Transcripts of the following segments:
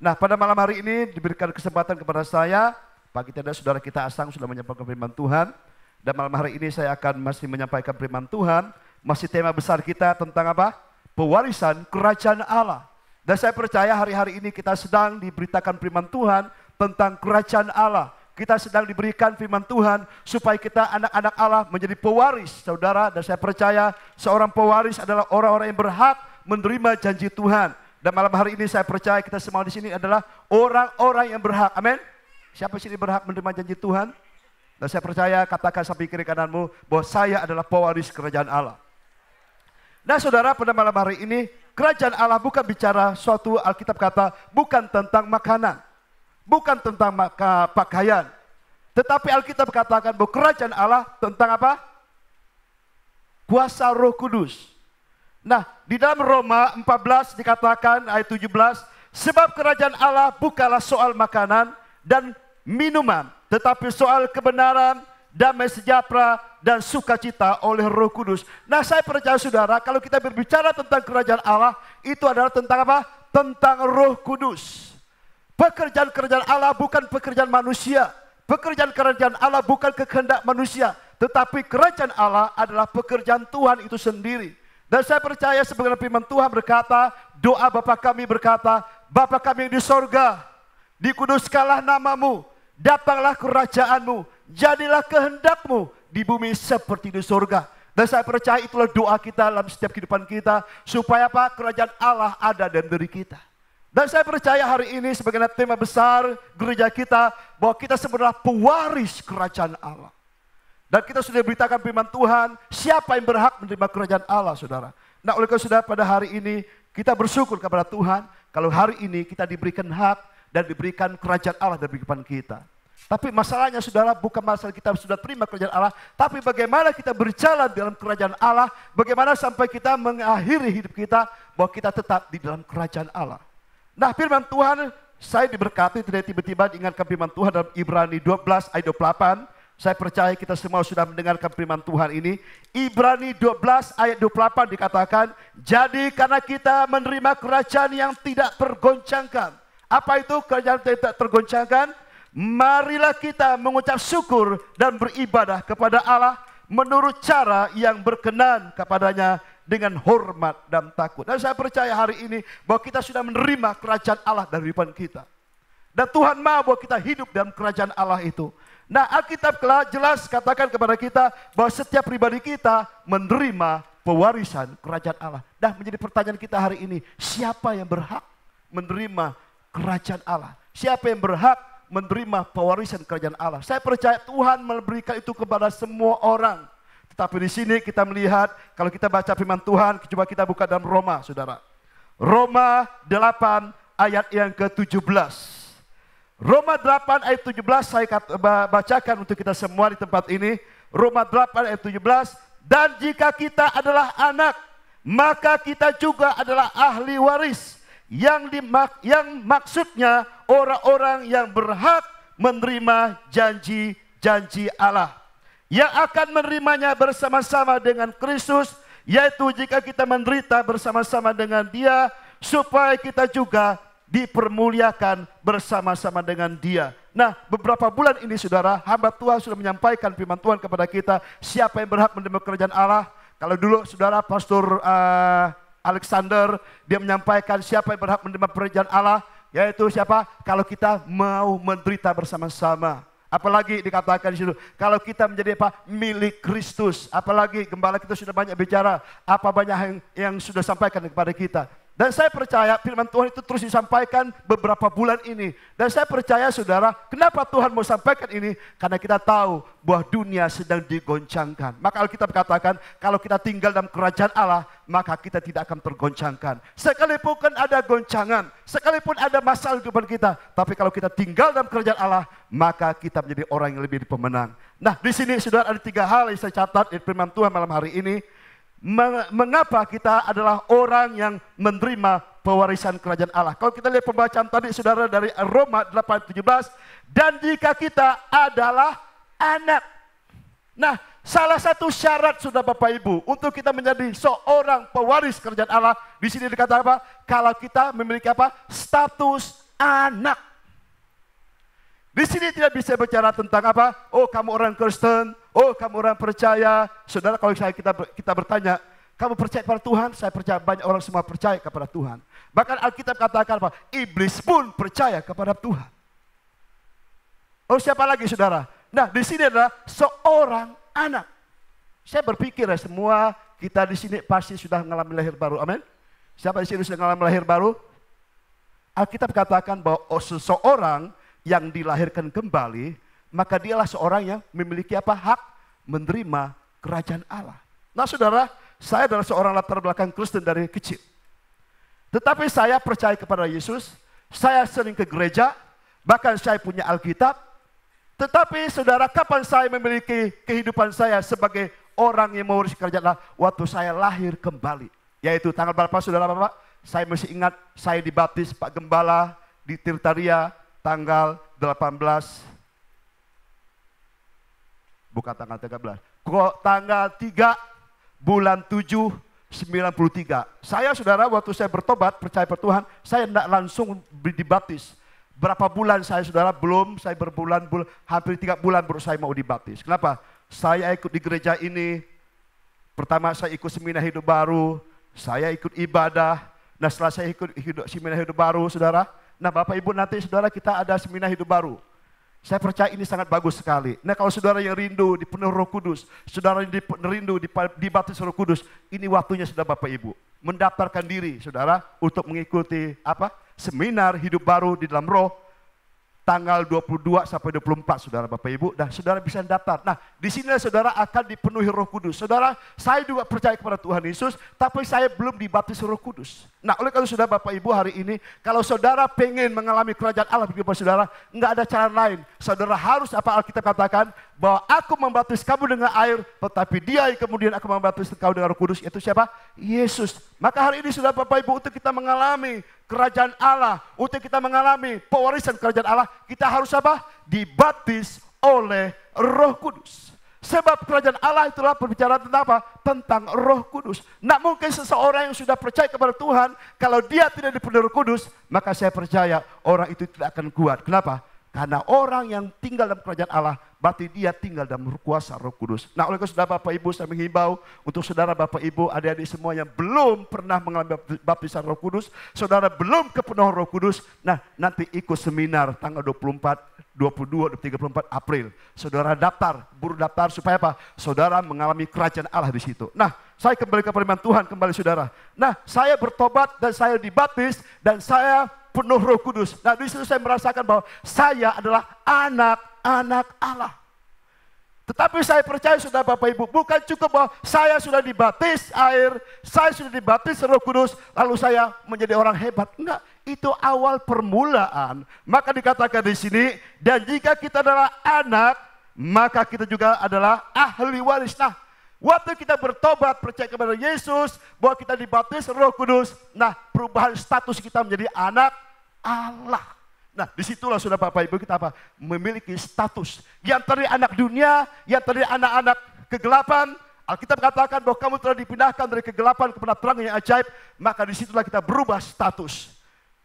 Nah, pada malam hari ini diberikan kesempatan kepada saya, bagi saudara kita asing sudah menyampaikan firman Tuhan. Dan malam hari ini saya akan masih menyampaikan firman Tuhan. Masih tema besar kita tentang apa? Pewarisan kerajaan Allah. Dan saya percaya hari-hari ini kita sedang diberitakan firman Tuhan tentang kerajaan Allah. Kita sedang diberikan firman Tuhan supaya kita anak-anak Allah menjadi pewaris, saudara. Dan saya percaya seorang pewaris adalah orang-orang yang berhak menerima janji Tuhan. Dan malam hari ini saya percaya kita semua di sini adalah orang-orang yang berhak. Amin. Siapa sini berhak menerima janji Tuhan? Dan saya percaya, katakan sampai kiri kananmu bahwa saya adalah pewaris kerajaan Allah. Nah saudara, pada malam hari ini kerajaan Allah bukan bicara suatu, Alkitab kata bukan tentang makanan, bukan tentang pakaian. Tetapi Alkitab katakan bahwa kerajaan Allah tentang apa? Kuasa Roh Kudus. Nah, di dalam Roma 14 dikatakan ayat 17, sebab kerajaan Allah bukanlah soal makanan dan minuman, tetapi soal kebenaran, damai sejahtera, dan sukacita oleh Roh Kudus. Nah, saya percaya saudara, kalau kita berbicara tentang kerajaan Allah, itu adalah tentang apa? Tentang Roh Kudus. Pekerjaan kerajaan Allah bukan pekerjaan manusia. Pekerjaan kerajaan Allah bukan kehendak manusia, tetapi kerajaan Allah adalah pekerjaan Tuhan itu sendiri. Dan saya percaya sebagaimana firman Tuhan berkata, doa Bapa kami berkata, Bapa kami yang di sorga, dikuduskanlah namamu, datanglah kerajaanmu, jadilah kehendakmu di bumi seperti di sorga. Dan saya percaya itulah doa kita dalam setiap kehidupan kita, supaya apa? Kerajaan Allah ada dalam diri kita. Dan saya percaya hari ini sebagaimana tema besar gereja kita, bahwa kita sebenarnya pewaris kerajaan Allah. Dan kita sudah beritakan firman Tuhan, siapa yang berhak menerima kerajaan Allah, saudara. Nah, oleh karena saudara, pada hari ini kita bersyukur kepada Tuhan, kalau hari ini kita diberikan hak dan diberikan kerajaan Allah dalam kehidupan kita. Tapi masalahnya saudara, bukan masalah kita sudah terima kerajaan Allah, tapi bagaimana kita berjalan dalam kerajaan Allah, bagaimana sampai kita mengakhiri hidup kita, bahwa kita tetap di dalam kerajaan Allah. Nah, firman Tuhan, saya diberkati, tidak tiba-tiba diingatkan firman Tuhan dalam Ibrani 12 ayat 28. Saya percaya kita semua sudah mendengarkan firman Tuhan ini. Ibrani 12 ayat 28 dikatakan, jadi karena kita menerima kerajaan yang tidak tergoncangkan. Apa itu kerajaan yang tidak tergoncangkan? Marilah kita mengucap syukur dan beribadah kepada Allah menurut cara yang berkenan kepadanya dengan hormat dan takut. Dan saya percaya hari ini bahwa kita sudah menerima kerajaan Allah dari depan kita. Dan Tuhan mau bahwa kita hidup dalam kerajaan Allah itu. Nah, Alkitab jelas katakan kepada kita bahwa setiap pribadi kita menerima pewarisan kerajaan Allah. Nah, menjadi pertanyaan kita hari ini, siapa yang berhak menerima kerajaan Allah? Siapa yang berhak menerima pewarisan kerajaan Allah? Saya percaya Tuhan memberikan itu kepada semua orang. Tetapi di sini kita melihat, kalau kita baca firman Tuhan, coba kita buka dalam Roma, saudara. Roma 8 ayat yang ke-17. Roma 8 ayat 17 saya bacakan untuk kita semua di tempat ini. Roma 8 ayat 17. Dan jika kita adalah anak, maka kita juga adalah ahli waris. Yang maksudnya orang-orang yang berhak menerima janji-janji Allah. Yang akan menerimanya bersama-sama dengan Kristus. Yaitu jika kita menderita bersama-sama dengan Dia, supaya kita juga dipermuliakan bersama-sama dengan Dia. Nah, beberapa bulan ini saudara, hamba Tuhan sudah menyampaikan firman Tuhan kepada kita, siapa yang berhak menerima kerajaan Allah. Kalau dulu saudara Pastor Alexander, dia menyampaikan siapa yang berhak menerima kerajaan Allah, yaitu siapa? Kalau kita mau menderita bersama-sama. Apalagi dikatakan di situ, kalau kita menjadi apa? Milik Kristus. Apalagi gembala kita sudah banyak bicara, apa banyak yang sudah sampaikan kepada kita. Dan saya percaya firman Tuhan itu terus disampaikan beberapa bulan ini. Dan saya percaya saudara, kenapa Tuhan mau sampaikan ini? Karena kita tahu bahwa dunia sedang digoncangkan. Maka Alkitab katakan, kalau kita tinggal dalam kerajaan Allah, maka kita tidak akan tergoncangkan. Sekalipun kan ada goncangan, sekalipun ada masalah di depan kita, tapi kalau kita tinggal dalam kerajaan Allah, maka kita menjadi orang yang lebih pemenang. Nah, di sini saudara ada 3 hal yang saya catat di firman Tuhan malam hari ini. Mengapa kita adalah orang yang menerima pewarisan kerajaan Allah? Kalau kita lihat pembacaan tadi saudara dari Roma 8:17, dan jika kita adalah anak. Nah, salah satu syarat sudah Bapak Ibu untuk kita menjadi seorang pewaris kerajaan Allah, di sini dikatakan apa? Kalau kita memiliki apa? Status anak. Di sini tidak bisa bicara tentang apa? Oh, kamu orang Kristen, oh, kamu orang percaya. Saudara, kalau kita bertanya, kamu percaya kepada Tuhan? Saya percaya, banyak orang semua percaya kepada Tuhan. Bahkan Alkitab katakan apa? Iblis pun percaya kepada Tuhan. Oh, siapa lagi, saudara? Nah, di sini adalah seorang anak. Saya berpikir ya, semua kita di sini pasti sudah mengalami lahir baru. Amin. Siapa di sini sudah mengalami lahir baru? Alkitab katakan bahwa seseorang yang dilahirkan kembali, maka dialah seorang yang memiliki apa? Hak menerima kerajaan Allah. Nah, saudara, saya adalah seorang latar belakang Kristen dari kecil. Tetapi saya percaya kepada Yesus, saya sering ke gereja, bahkan saya punya Alkitab. Tetapi saudara, kapan saya memiliki kehidupan saya sebagai orang yang mewarisi kerajaan Allah? Waktu saya lahir kembali. Yaitu tanggal berapa, saudara Bapak? Saya masih ingat, saya dibaptis Pak Gembala di Tirtaria, tanggal 18, bukan tanggal 13, kok tanggal 3 bulan 7 93. Saya, saudara, waktu saya bertobat percaya pada Tuhan, saya tidak langsung dibaptis. Berapa bulan saya, saudara, belum, saya berbulan-bulan, hampir 3 bulan baru saya mau dibaptis. Kenapa? Saya ikut di gereja ini, pertama saya ikut seminar hidup baru, saya ikut ibadah. Nah, setelah saya ikut seminar hidup baru, saudara, nah, Bapak Ibu, nanti saudara kita ada seminar hidup baru. Saya percaya ini sangat bagus sekali. Nah, kalau saudara yang rindu dipenuhi Roh Kudus, saudara yang rindu dibaptis Roh Kudus, ini waktunya sudah Bapak Ibu mendaftarkan diri, saudara, untuk mengikuti apa? Seminar hidup baru di dalam Roh. Tanggal 22 sampai 24, saudara Bapak Ibu, dan saudara bisa daftar. Nah, di sini saudara akan dipenuhi Roh Kudus. Saudara, saya juga percaya kepada Tuhan Yesus, tapi saya belum dibaptis Roh Kudus. Nah, oleh karena saudara Bapak Ibu hari ini, kalau saudara pengen mengalami kerajaan Allah bagi saudara, nggak ada cara lain. Saudara harus apa Alkitab katakan, bahwa aku membaptis kamu dengan air, tetapi dia yang kemudian akan membaptis kamu dengan Roh Kudus, yaitu siapa? Yesus. Maka hari ini saudara Bapak Ibu, untuk kita mengalami kerajaan Allah, untuk kita mengalami pewarisan kerajaan Allah, kita harus apa? Dibaptis oleh Roh Kudus. Sebab kerajaan Allah itulah berbicara tentang apa? Tentang Roh Kudus. Nah, mungkin seseorang yang sudah percaya kepada Tuhan, kalau dia tidak dipenuhi Roh Kudus, maka saya percaya orang itu tidak akan kuat. Kenapa? Karena orang yang tinggal dalam kerajaan Allah, berarti dia tinggal dalam kuasa Roh Kudus. Nah, oleh karena saudara Bapak Ibu, saya menghimbau untuk saudara Bapak Ibu, adik-adik semua yang belum pernah mengalami baptisan Roh Kudus, saudara belum kepenuhan Roh Kudus, nah nanti ikut seminar tanggal 24, 22, 34 April. Saudara daftar, buru daftar supaya apa? Saudara mengalami kerajaan Allah di situ. Nah, saya kembali ke firman Tuhan, kembali saudara. Nah, saya bertobat dan saya dibaptis dan saya penuh Roh Kudus. Nah, di situ saya merasakan bahwa saya adalah anak-anak Allah. Tetapi saya percaya saudara Bapak Ibu, bukan cukup bahwa saya sudah dibaptis air, saya sudah dibaptis Roh Kudus, lalu saya menjadi orang hebat. Enggak, itu awal permulaan. Maka dikatakan di sini, dan jika kita adalah anak, maka kita juga adalah ahli waris. Nah, waktu kita bertobat, percaya kepada Yesus, bahwa kita dibaptis Roh Kudus, nah perubahan status kita menjadi anak Allah. Nah, disitulah saudara Bapak Ibu kita apa? Memiliki status. Yang tadi anak dunia, yang tadi anak-anak kegelapan, Alkitab katakan bahwa kamu telah dipindahkan dari kegelapan kepada terang yang ajaib, maka disitulah kita berubah status.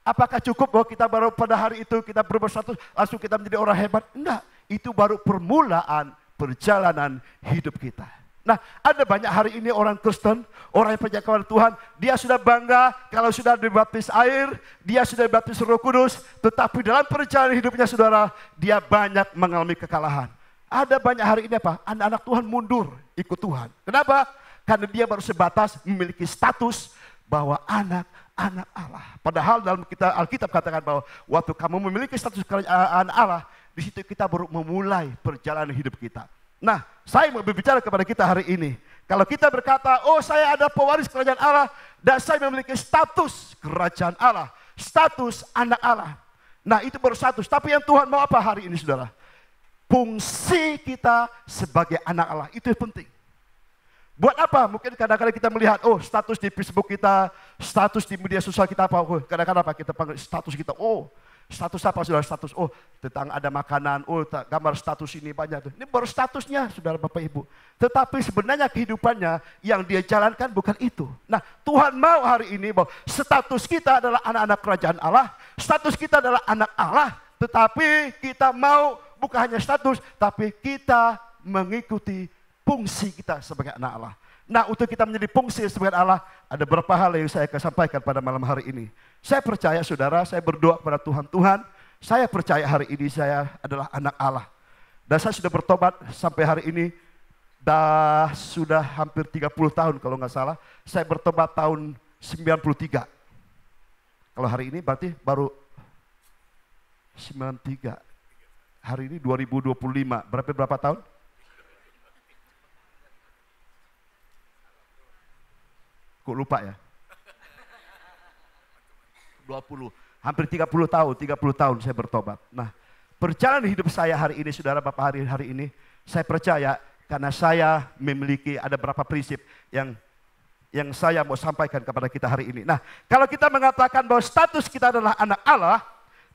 Apakah cukup bahwa kita baru pada hari itu kita berubah status, langsung kita menjadi orang hebat? Enggak, itu baru permulaan perjalanan hidup kita. Nah, ada banyak hari ini orang Kristen, orang yang percaya kepada Tuhan, dia sudah bangga kalau sudah dibaptis air, dia sudah dibaptis Roh Kudus, tetapi dalam perjalanan hidupnya saudara, dia banyak mengalami kekalahan. Ada banyak hari ini apa? Anak-anak Tuhan mundur ikut Tuhan. Kenapa? Karena dia baru sebatas memiliki status bahwa anak-anak Allah. Padahal dalam Alkitab katakan bahwa waktu kamu memiliki status kerajaan Allah, di situ kita baru memulai perjalanan hidup kita. Nah, saya mau berbicara kepada kita hari ini. Kalau kita berkata, oh saya ada pewaris kerajaan Allah, dan saya memiliki status kerajaan Allah, status anak Allah. Nah, itu baru status. Tapi yang Tuhan mau apa hari ini, saudara? Fungsi kita sebagai anak Allah, itu yang penting. Buat apa? Mungkin kadang-kadang kita melihat, oh status di Facebook kita, status di media sosial kita apa, oh, kadang-kadang apa kita panggil status kita, oh status apa saudara? Status, oh tentang ada makanan, oh gambar status ini banyak. Ini baru statusnya saudara Bapak Ibu. Tetapi sebenarnya kehidupannya yang dia jalankan bukan itu. Nah, Tuhan mau hari ini bahwa status kita adalah anak-anak kerajaan Allah. status kita adalah anak Allah, tetapi kita mau bukan hanya status, tapi kita mengikuti fungsi kita sebagai anak Allah. Nah, untuk kita menjadi fungsi sebagai Allah, ada beberapa hal yang saya akan sampaikan pada malam hari ini. Saya percaya saudara, saya berdoa kepada Tuhan, Tuhan, saya percaya hari ini saya adalah anak Allah. Dan saya sudah bertobat sampai hari ini, sudah hampir 30 tahun kalau nggak salah. Saya bertobat tahun 93. Kalau hari ini berarti baru 93. Hari ini 2025, berapa tahun? Kok lupa ya? 20, hampir 30 tahun saya bertobat. Nah, perjalanan hidup saya hari ini, saudara Bapak, hari ini, saya percaya karena saya memiliki ada beberapa prinsip yang saya mau sampaikan kepada kita hari ini. Nah, kalau kita mengatakan bahwa status kita adalah anak Allah,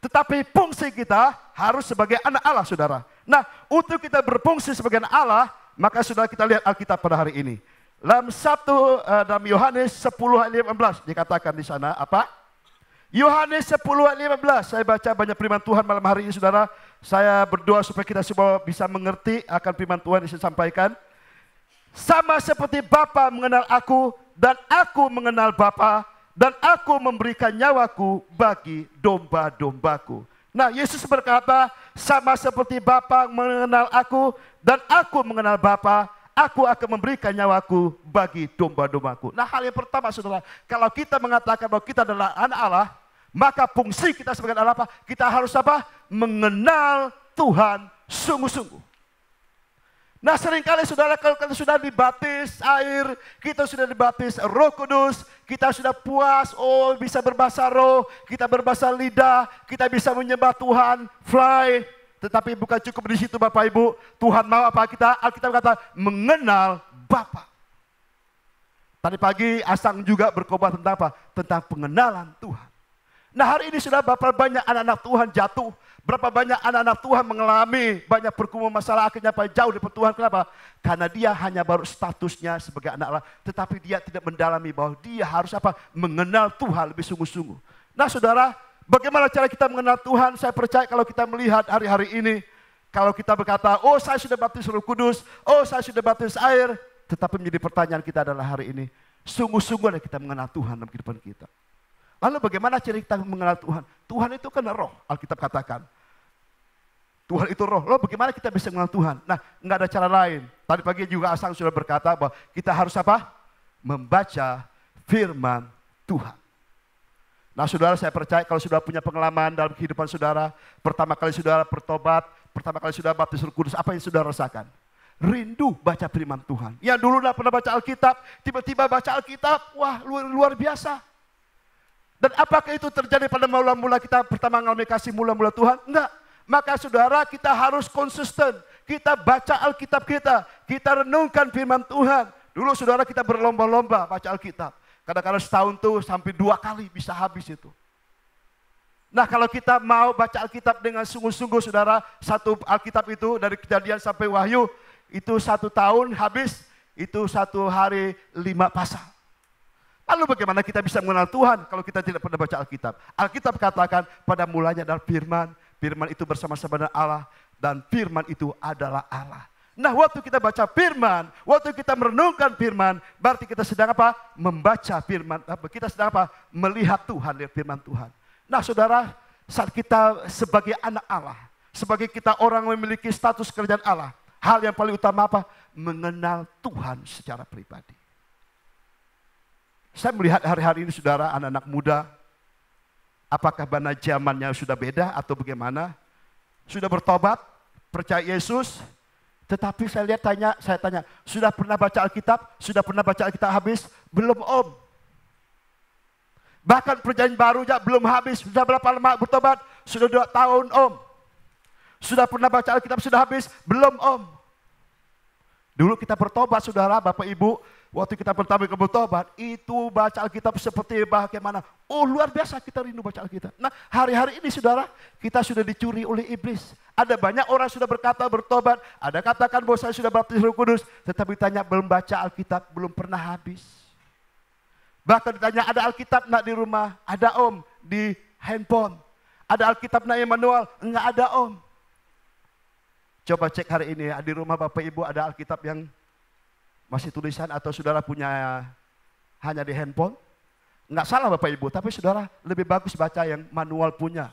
tetapi fungsi kita harus sebagai anak Allah, saudara. Nah, untuk kita berfungsi sebagai anak Allah, maka saudara kita lihat Alkitab pada hari ini. Dalam Yohanes 10 ayat 15 dikatakan di sana apa? Yohanes 10 ayat 15. Saya baca banyak firman Tuhan malam hari ini, saudara. Saya berdoa supaya kita semua bisa mengerti akan firman Tuhan yang saya sampaikan. Sama seperti Bapa mengenal aku dan aku mengenal Bapa, dan aku memberikan nyawaku bagi domba-dombaku. Nah, Yesus berkata, sama seperti Bapa mengenal aku dan aku mengenal Bapa, aku akan memberikan nyawaku bagi domba-dombaku. Nah, hal yang pertama, saudara, kalau kita mengatakan bahwa kita adalah anak Allah, maka fungsi kita sebagai anak Allah, kita harus apa? Mengenal Tuhan sungguh-sungguh. Nah, seringkali saudara, kalau kita sudah dibaptis air, kita sudah dibaptis Roh Kudus, kita sudah puas, bisa berbahasa roh, kita berbahasa lidah, kita bisa menyembah Tuhan, fly. Tetapi bukan cukup di situ Bapak Ibu. Tuhan mau apa kita? Alkitab kata mengenal Bapa. Tadi pagi Asang juga berkhotbah tentang apa? Tentang pengenalan Tuhan. Nah, hari ini sudah berapa banyak anak-anak Tuhan jatuh. Berapa banyak anak-anak Tuhan mengalami banyak pergumulan masalah, akhirnya jauh dari Tuhan. Kenapa? Karena dia hanya baru statusnya sebagai anak Allah. Tetapi dia tidak mendalami bahwa dia harus apa? Mengenal Tuhan lebih sungguh-sungguh. Nah, saudara, bagaimana cara kita mengenal Tuhan? Saya percaya kalau kita melihat hari-hari ini, kalau kita berkata, oh saya sudah baptis Roh Kudus, oh saya sudah baptis air, tetapi menjadi pertanyaan kita adalah hari ini, sungguh-sungguh kita mengenal Tuhan dalam kehidupan kita. Lalu bagaimana cara kita mengenal Tuhan? Tuhan itu kan roh, Alkitab katakan. Tuhan itu roh. Lalu bagaimana kita bisa mengenal Tuhan? Nah, nggak ada cara lain. Tadi pagi juga Asang sudah berkata bahwa kita harus apa? Membaca firman Tuhan. Nah, saudara, saya percaya kalau sudah punya pengalaman dalam kehidupan saudara, pertama kali saudara bertobat, pertama kali saudara baptis Roh Kudus, apa yang saudara rasakan? Rindu baca firman Tuhan. Yang dulu tidak pernah baca Alkitab, tiba-tiba baca Alkitab, wah luar biasa. Dan apakah itu terjadi pada mula-mula kita pertama mengalami kasih mula-mula Tuhan? Enggak. Maka saudara, kita harus konsisten. Kita baca Alkitab kita renungkan firman Tuhan. Dulu saudara kita berlomba-lomba baca Alkitab. Kadang-kadang setahun tuh sampai 2 kali bisa habis itu. Nah, kalau kita mau baca Alkitab dengan sungguh-sungguh saudara, satu Alkitab itu dari Kejadian sampai Wahyu, itu 1 tahun habis, itu 1 hari 5 pasal. Lalu bagaimana kita bisa mengenal Tuhan kalau kita tidak pernah baca Alkitab? Alkitab katakan pada mulanya adalah firman, firman itu bersama-sama dengan Allah, dan firman itu adalah Allah. Nah, waktu kita baca firman, waktu kita merenungkan firman, berarti kita sedang apa? Membaca firman, kita sedang apa? Melihat Tuhan, lihat firman Tuhan. Nah, saudara, saat kita sebagai anak Allah, sebagai kita orang yang memiliki status kerajaan Allah, hal yang paling utama apa? Mengenal Tuhan secara pribadi. Saya melihat hari-hari ini saudara, anak-anak muda, apakah mana zamannya sudah beda atau bagaimana? Sudah bertobat, percaya Yesus, tetapi saya tanya, sudah pernah baca Alkitab? Sudah pernah baca Alkitab habis? Belum om. Bahkan perjanjian baru aja belum habis. Sudah berapa lama bertobat? Sudah 2 tahun om. Sudah pernah baca Alkitab sudah habis? Belum om. Dulu kita bertobat saudara, Bapak Ibu. Waktu kita pertama kali bertobat, itu baca Alkitab seperti bagaimana. Oh, luar biasa kita rindu baca Alkitab. Nah, hari-hari ini saudara, kita sudah dicuri oleh iblis. Ada banyak orang sudah berkata bertobat, ada katakan bahwa saya sudah baptis Roh Kudus, tetapi tanya belum baca Alkitab, belum pernah habis. Bahkan ditanya ada Alkitab enggak di rumah? Ada om, di handphone. Ada Alkitab na Immanuel? Enggak ada om. Coba cek hari ini di rumah Bapak Ibu ada Alkitab yang masih tulisan atau saudara punya hanya di handphone? Enggak salah Bapak Ibu, tapi saudara lebih bagus baca yang manual punya.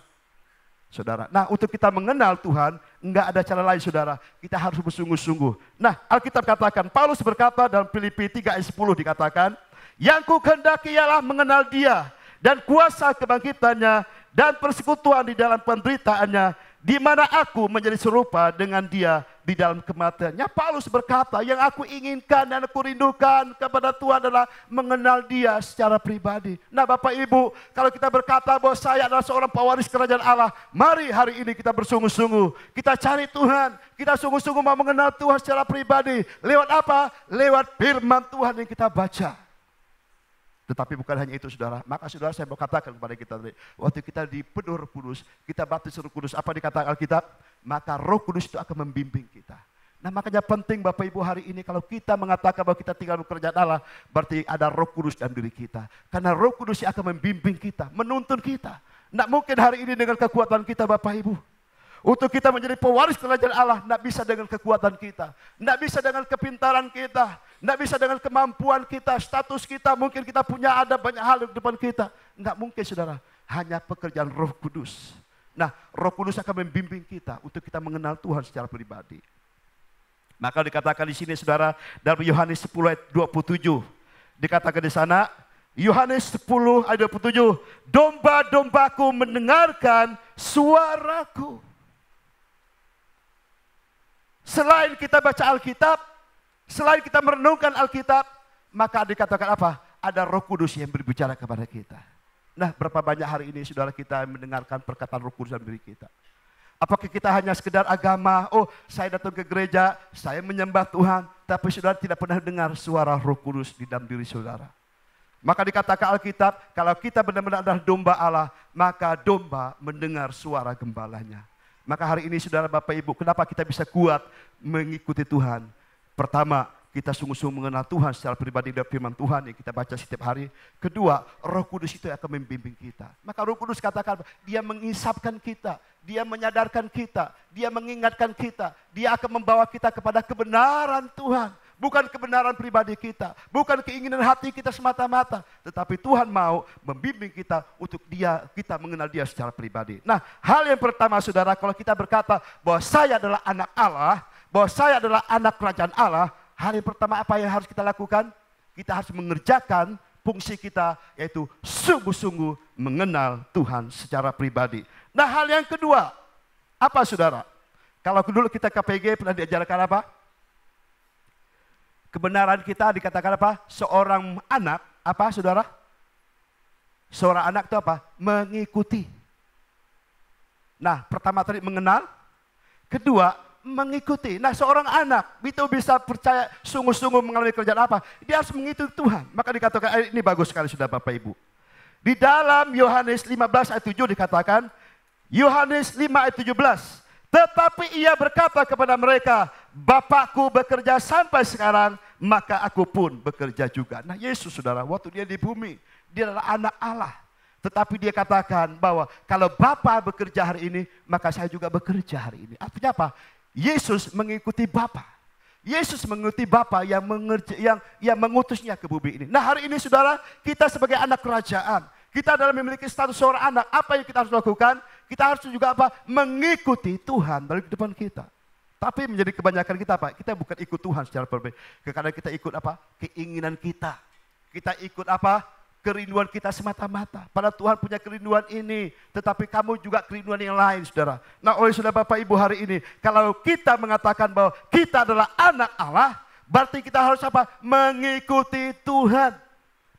Saudara. Nah, untuk kita mengenal Tuhan, enggak ada cara lain saudara. Kita harus bersungguh-sungguh. Nah, Alkitab katakan, Paulus berkata dalam Filipi 3 ayat 10 dikatakan, yang ku kehendaki ialah mengenal Dia dan kuasa kebangkitannya dan persekutuan di dalam penderitaannya, di mana aku menjadi serupa dengan Dia di dalam kematiannya. Paulus berkata, yang aku inginkan dan aku rindukan kepada Tuhan adalah mengenal Dia secara pribadi. Nah Bapak Ibu, kalau kita berkata bahwa saya adalah seorang pewaris kerajaan Allah, mari hari ini kita bersungguh-sungguh. Kita cari Tuhan, kita sungguh-sungguh mau mengenal Tuhan secara pribadi. Lewat apa? Lewat firman Tuhan yang kita baca. Tetapi bukan hanya itu saudara, maka saudara saya mau katakan kepada kita tadi, waktu kita dipenuh Roh Kudus, kita baptis Roh Kudus, apa dikatakan Alkitab? Maka Roh Kudus itu akan membimbing kita. Nah makanya penting Bapak Ibu hari ini kalau kita mengatakan bahwa kita tinggal di kerajaan Allah, berarti ada Roh Kudus dalam diri kita. Karena Roh Kudus yang akan membimbing kita, menuntun kita. Tidak mungkin hari ini dengan kekuatan kita Bapak Ibu. Untuk kita menjadi pewaris kerajaan Allah, tidak bisa dengan kekuatan kita. Tidak bisa dengan kepintaran kita. Tidak bisa dengan kemampuan kita, status kita. Mungkin kita punya ada banyak hal di depan kita. Tidak mungkin saudara. Hanya pekerjaan Roh Kudus. Nah, Roh Kudus akan membimbing kita untuk kita mengenal Tuhan secara pribadi. Maka dikatakan di sini saudara, dalam Yohanes 10 ayat 27. Dikatakan di sana, Yohanes 10 ayat 27. Domba-dombaku mendengarkan suaraku. Selain kita baca Alkitab, selain kita merenungkan Alkitab, maka dikatakan apa? Ada Roh Kudus yang berbicara kepada kita. Nah, berapa banyak hari ini saudara kita mendengarkan perkataan Roh Kudus dalam diri kita? Apakah kita hanya sekedar agama, oh saya datang ke gereja, saya menyembah Tuhan, tapi saudara tidak pernah dengar suara Roh Kudus di dalam diri saudara. Maka dikatakan Alkitab, kalau kita benar-benar adalah domba Allah, maka domba mendengar suara gembalanya. Maka hari ini saudara Bapak Ibu, kenapa kita bisa kuat mengikuti Tuhan? Pertama, kita sungguh-sungguh mengenal Tuhan secara pribadi dari firman Tuhan yang kita baca setiap hari. Kedua, Roh Kudus itu akan membimbing kita. Maka Roh Kudus katakan, Dia mengisapkan kita, Dia menyadarkan kita, Dia mengingatkan kita, Dia akan membawa kita kepada kebenaran Tuhan. Bukan kebenaran pribadi kita, bukan keinginan hati kita semata-mata, tetapi Tuhan mau membimbing kita untuk kita mengenal Dia secara pribadi. Nah, hal yang pertama saudara, kalau kita berkata bahwa saya adalah anak Allah, bahwa saya adalah anak kerajaan Allah, hal yang pertama apa yang harus kita lakukan? Kita harus mengerjakan fungsi kita, yaitu sungguh-sungguh mengenal Tuhan secara pribadi. Nah, hal yang kedua, apa saudara? Kalau dulu kita KPG pernah diajarkan apa? Kebenaran kita dikatakan apa? Seorang anak, apa saudara? Seorang anak itu apa? Mengikuti. Nah, pertama tadi mengenal, kedua mengikuti. Nah, seorang anak itu bisa percaya sungguh-sungguh mengalami kerjaan apa? Dia harus mengikuti Tuhan. Maka dikatakan, ini bagus sekali sudah Bapak Ibu. Di dalam Yohanes 15 ayat 7 dikatakan, Yohanes 5 ayat 17. Tetapi ia berkata kepada mereka, Bapakku bekerja sampai sekarang, maka aku pun bekerja juga. Nah Yesus saudara, waktu dia di bumi, dia adalah anak Allah. Tetapi dia katakan bahwa kalau Bapa bekerja hari ini, maka saya juga bekerja hari ini. Artinya apa? Yesus mengikuti Bapa. Yesus mengikuti Bapa yang mengutusnya ke bumi ini. Nah hari ini saudara, kita sebagai anak kerajaan, kita dalam memiliki status seorang anak, apa yang kita harus lakukan? Kita harus juga apa? Mengikuti Tuhan dari depan kita. Tapi menjadi kebanyakan kita apa? Kita bukan ikut Tuhan secara berbeda. Kadang kita ikut apa? Keinginan kita. Kita ikut apa? Kerinduan kita semata-mata. Padahal Tuhan punya kerinduan ini. Tetapi kamu juga kerinduan yang lain saudara. Nah oleh saudara Bapak Ibu hari ini, kalau kita mengatakan bahwa kita adalah anak Allah, berarti kita harus apa? Mengikuti Tuhan.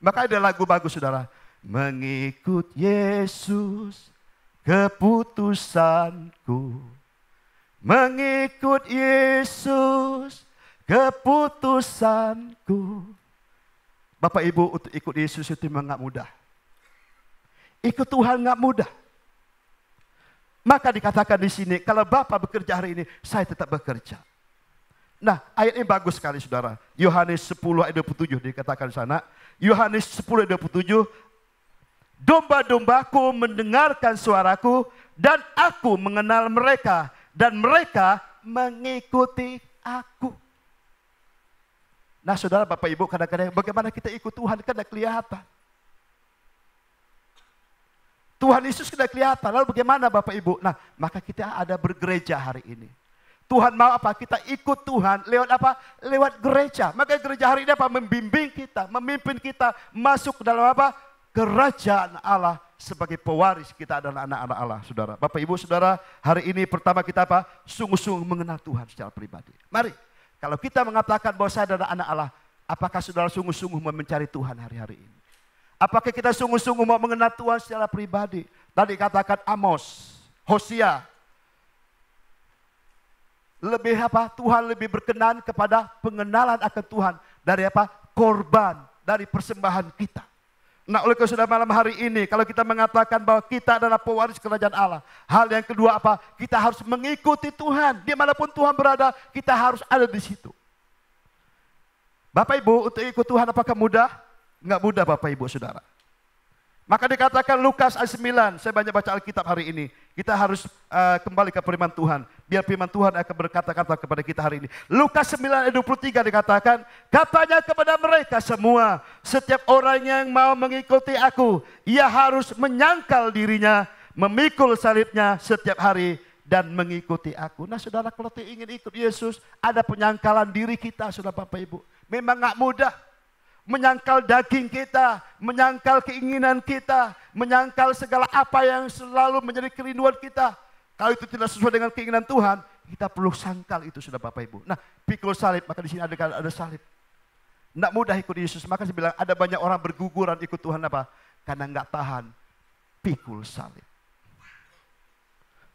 Maka ada lagu bagus saudara. Mengikut Yesus keputusanku, mengikut Yesus keputusanku. Bapak Ibu, untuk ikut Yesus itu memang gak mudah. Ikut Tuhan gak mudah. Maka dikatakan di sini, kalau Bapak bekerja hari ini, saya tetap bekerja. Nah, ayat ini bagus sekali saudara. Yohanes 10 ayat 27 dikatakan di sana. Yohanes 10 ayat 27. Domba-dombaku mendengarkan suaraku dan aku mengenal mereka, dan mereka mengikuti aku. Nah saudara, Bapak Ibu, kadang-kadang bagaimana kita ikut Tuhan kan tidak kelihatan. Tuhan Yesus tidak kelihatan, lalu bagaimana Bapak Ibu? Nah, maka kita ada bergereja hari ini. Tuhan mau apa? Kita ikut Tuhan lewat apa? Lewat gereja. Maka gereja hari ini apa? Membimbing kita, memimpin kita masuk ke dalam apa? Kerajaan Allah sebagai pewaris kita adalah anak-anak Allah, saudara. Bapak Ibu, saudara, hari ini pertama kita apa? Sungguh-sungguh mengenal Tuhan secara pribadi. Mari, kalau kita mengatakan bahwa saya adalah anak Allah, apakah saudara sungguh-sungguh mau mencari Tuhan hari-hari ini? Apakah kita sungguh-sungguh mau mengenal Tuhan secara pribadi? Tadi katakan Amos, Hosea. Lebih apa? Tuhan lebih berkenan kepada pengenalan akan Tuhan dari apa? Korban, dari persembahan kita. Nah, oleh karena sudah malam hari ini, kalau kita mengatakan bahwa kita adalah pewaris kerajaan Allah, hal yang kedua apa? Kita harus mengikuti Tuhan. Dimanapun Tuhan berada, kita harus ada di situ. Bapak Ibu, untuk ikut Tuhan apakah mudah? Enggak mudah Bapak Ibu Saudara. Maka dikatakan Lukas ayat 9, saya banyak baca Alkitab hari ini. Kita harus kembali ke firman Tuhan. Biar firman Tuhan akan berkata-kata kepada kita hari ini. Lukas 9 ayat 23 dikatakan, katanya kepada mereka semua, setiap orang yang mau mengikuti aku, ia harus menyangkal dirinya, memikul salibnya setiap hari, dan mengikuti aku. Nah saudara, kalau kita ingin ikut Yesus, ada penyangkalan diri kita, saudara Bapak Ibu. Memang gak mudah. Menyangkal daging kita, menyangkal keinginan kita, menyangkal segala apa yang selalu menjadi kerinduan kita. Kalau itu tidak sesuai dengan keinginan Tuhan, kita perlu sangkal itu, sudah Bapak Ibu. Nah, pikul salib, maka di sini ada salib. Tidak mudah ikut Yesus, maka saya bilang ada banyak orang berguguran ikut Tuhan apa? Karena nggak tahan pikul salib.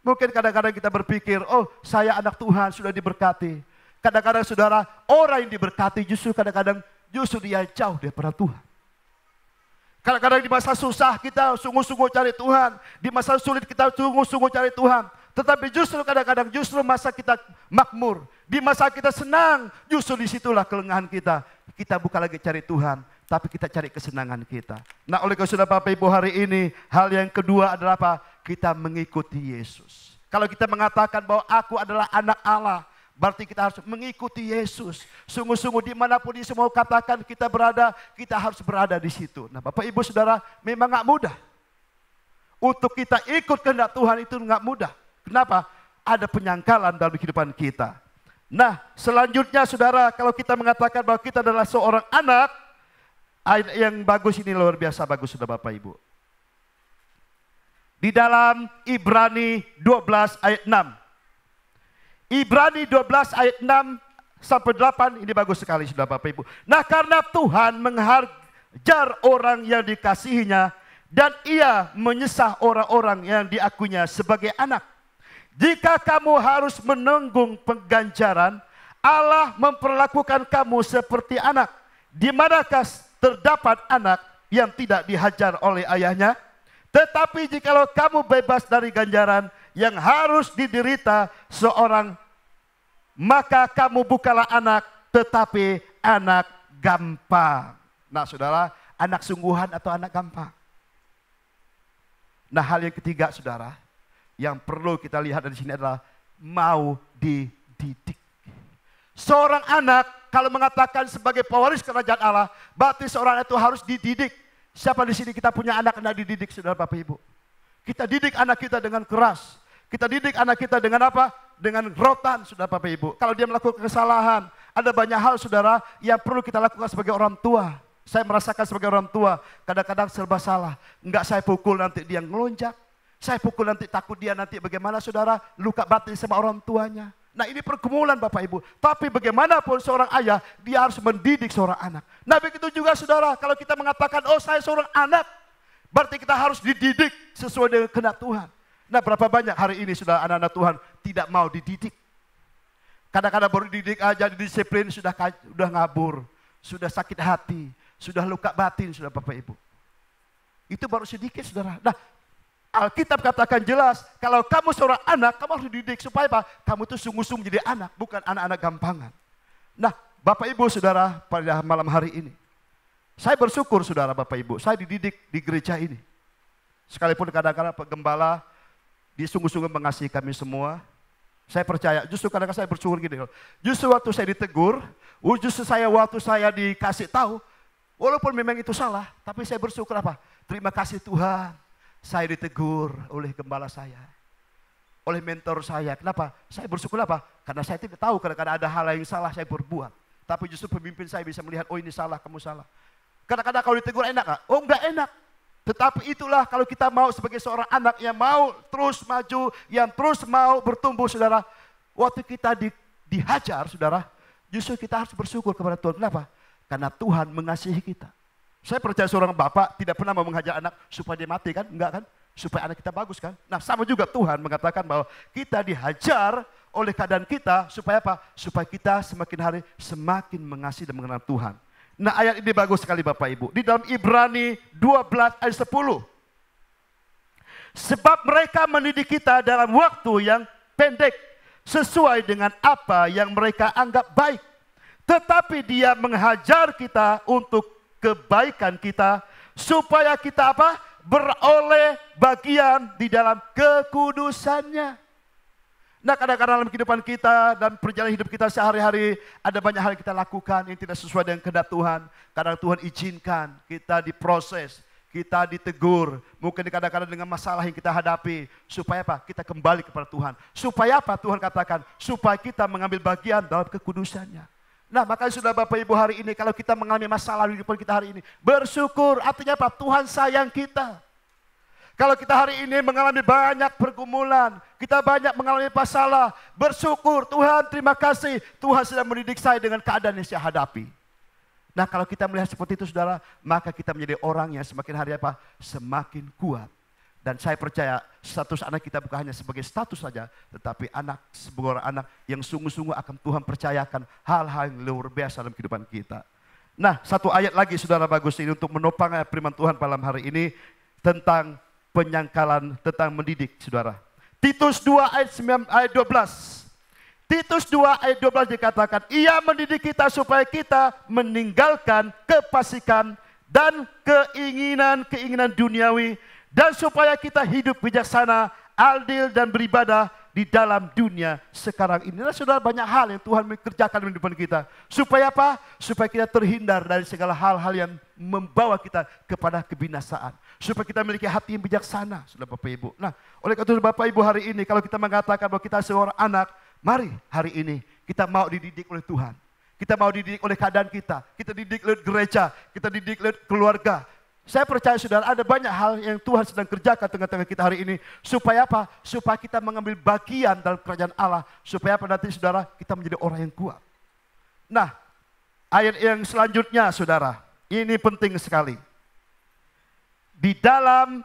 Mungkin kadang-kadang kita berpikir, oh saya anak Tuhan sudah diberkati. Kadang-kadang saudara, orang yang diberkati justru kadang-kadang justru dia jauh daripada Tuhan. Kadang-kadang di masa susah kita sungguh-sungguh cari Tuhan. Di masa sulit kita sungguh-sungguh cari Tuhan. Tetapi justru kadang-kadang justru masa kita makmur. Di masa kita senang, justru disitulah kelengahan kita. Kita bukan lagi cari Tuhan, tapi kita cari kesenangan kita. Nah oleh karena Bapak Ibu hari ini, hal yang kedua adalah apa? Kita mengikuti Yesus. Kalau kita mengatakan bahwa aku adalah anak Allah, berarti kita harus mengikuti Yesus. Sungguh-sungguh dimanapun di semua katakan kita berada, kita harus berada di situ. Nah Bapak Ibu Saudara, memang gak mudah. Untuk kita ikut kehendak Tuhan itu gak mudah. Kenapa? Ada penyangkalan dalam kehidupan kita. Nah selanjutnya saudara, kalau kita mengatakan bahwa kita adalah seorang anak, ayat yang bagus ini luar biasa bagus sudah Bapak Ibu. Di dalam Ibrani 12 ayat 6. Ibrani 12 ayat 6 sampai 8 ini bagus sekali sudah Bapak Ibu. Nah karena Tuhan menghajar orang yang dikasihinya dan ia menyesah orang-orang yang diakuinya sebagai anak. Jika kamu harus menanggung pengganjaran, Allah memperlakukan kamu seperti anak. Di manakah terdapat anak yang tidak dihajar oleh ayahnya? Tetapi jikalau kamu bebas dari ganjaran yang harus diderita seorang, maka kamu bukanlah anak, tetapi anak gampang. Nah saudara, anak sungguhan atau anak gampang? Nah hal yang ketiga saudara, yang perlu kita lihat dari sini adalah mau dididik. Seorang anak kalau mengatakan sebagai pewaris kerajaan Allah, berarti seorang itu harus dididik. Siapa di sini kita punya anak yang dididik saudara Bapak Ibu? Kita didik anak kita dengan keras. Kita didik anak kita dengan apa? Dengan rotan, saudara Bapak Ibu. Kalau dia melakukan kesalahan, ada banyak hal saudara yang perlu kita lakukan sebagai orang tua. Saya merasakan sebagai orang tua, kadang-kadang serba salah. Enggak saya pukul nanti dia ngelonjak. Saya pukul nanti takut dia nanti bagaimana saudara, luka batin sama orang tuanya. Nah ini pergumulan Bapak Ibu. Tapi bagaimanapun seorang ayah, dia harus mendidik seorang anak. Nah begitu juga saudara, kalau kita mengatakan, oh saya seorang anak, berarti kita harus dididik sesuai dengan kehendak Tuhan. Nah berapa banyak hari ini sudah anak-anak Tuhan tidak mau dididik. Kadang-kadang baru dididik aja, didisiplin sudah ngabur, sudah sakit hati, sudah luka batin sudah Bapak Ibu. Itu baru sedikit saudara. Nah Alkitab katakan jelas, kalau kamu seorang anak, kamu harus dididik supaya apa? Kamu itu sungguh-sungguh menjadi anak, bukan anak-anak gampangan. Nah Bapak Ibu saudara, pada malam hari ini, saya bersyukur saudara Bapak Ibu, saya dididik di gereja ini. Sekalipun kadang-kadang Pak Gembala, Dia sungguh-sungguh mengasihi kami semua. Saya percaya, justru kadang-kadang saya bersyukur gini. Justru waktu saya ditegur, justru waktu saya dikasih tahu, walaupun memang itu salah, tapi saya bersyukur apa? Terima kasih Tuhan, saya ditegur oleh gembala saya, oleh mentor saya. Kenapa? Saya bersyukur apa? Karena saya tidak tahu kadang-kadang ada hal yang salah saya berbuat. Tapi justru pemimpin saya bisa melihat, oh ini salah, kamu salah. Kadang-kadang kalau ditegur enak gak? Oh enggak enak. Tetapi itulah kalau kita mau sebagai seorang anak yang mau terus maju, yang terus mau bertumbuh, saudara. Waktu kita dihajar, saudara, justru kita harus bersyukur kepada Tuhan. Kenapa? Karena Tuhan mengasihi kita. Saya percaya seorang bapak tidak pernah mau menghajar anak supaya dia mati kan? Enggak kan? Supaya anak kita bagus kan? Nah sama juga Tuhan mengatakan bahwa kita dihajar oleh keadaan kita supaya apa? Supaya kita semakin hari semakin mengasihi dan mengenal Tuhan. Nah ayat ini bagus sekali Bapak Ibu. Di dalam Ibrani 12 ayat 10. Sebab mereka mendidik kita dalam waktu yang pendek. Sesuai dengan apa yang mereka anggap baik. Tetapi dia menghajar kita untuk kebaikan kita. Supaya kita apa? Beroleh bagian di dalam kekudusannya. Nah kadang-kadang dalam kehidupan kita dan perjalanan hidup kita sehari-hari ada banyak hal yang kita lakukan yang tidak sesuai dengan kehendak Tuhan. Kadang Tuhan izinkan kita diproses, kita ditegur, mungkin kadang-kadang dengan masalah yang kita hadapi. Supaya apa? Kita kembali kepada Tuhan. Supaya apa? Tuhan katakan, supaya kita mengambil bagian dalam kekudusannya. Nah makanya sudah Bapak Ibu hari ini kalau kita mengalami masalah di hidup kita hari ini, bersyukur, artinya apa? Tuhan sayang kita. Kalau kita hari ini mengalami banyak pergumulan, kita banyak mengalami masalah, bersyukur, Tuhan terima kasih, Tuhan sedang mendidik saya dengan keadaan yang saya hadapi. Nah kalau kita melihat seperti itu saudara, maka kita menjadi orang yang semakin hari apa? Semakin kuat. Dan saya percaya status anak kita bukan hanya sebagai status saja, tetapi sebagai orang anak yang sungguh-sungguh akan Tuhan percayakan hal-hal yang luar biasa dalam kehidupan kita. Nah satu ayat lagi saudara bagus ini untuk menopang firman Tuhan malam hari ini tentang penyangkalan, tentang mendidik saudara. Titus 2 ayat 12. Titus 2 ayat 12 dikatakan, ia mendidik kita supaya kita meninggalkan kefasikan dan keinginan-keinginan duniawi, dan supaya kita hidup bijaksana, adil dan beribadah di dalam dunia sekarang ini. Nah, saudara, banyak hal yang Tuhan mengerjakan di depan kita. Supaya apa? Supaya kita terhindar dari segala hal-hal yang membawa kita kepada kebinasaan. Supaya kita memiliki hati yang bijaksana, saudara Bapak Ibu. Nah, oleh karena itu Bapak Ibu hari ini, kalau kita mengatakan bahwa kita seorang anak, mari hari ini kita mau dididik oleh Tuhan. Kita mau dididik oleh keadaan kita dididik oleh gereja, kita dididik oleh keluarga. Saya percaya saudara ada banyak hal yang Tuhan sedang kerjakan tengah-tengah kita hari ini. Supaya apa? Supaya kita mengambil bagian dalam kerajaan Allah. Supaya apa nanti saudara kita menjadi orang yang kuat. Nah ayat yang selanjutnya saudara, ini penting sekali. Di dalam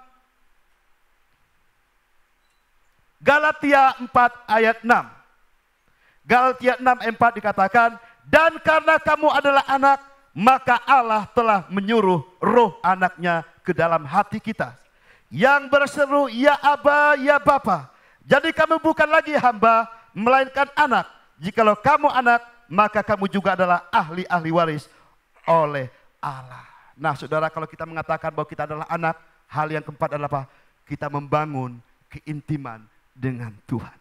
Galatia 4 ayat 6. Galatia 6 ayat 4 dikatakan, dan karena kamu adalah anak, maka Allah telah menyuruh roh anaknya ke dalam hati kita. Yang berseru, ya Aba, ya Bapa. Jadi kamu bukan lagi hamba, melainkan anak. Jikalau kamu anak, maka kamu juga adalah ahli-ahli waris oleh Allah. Nah saudara, kalau kita mengatakan bahwa kita adalah anak, hal yang keempat adalah apa? Kita membangun keintiman dengan Tuhan.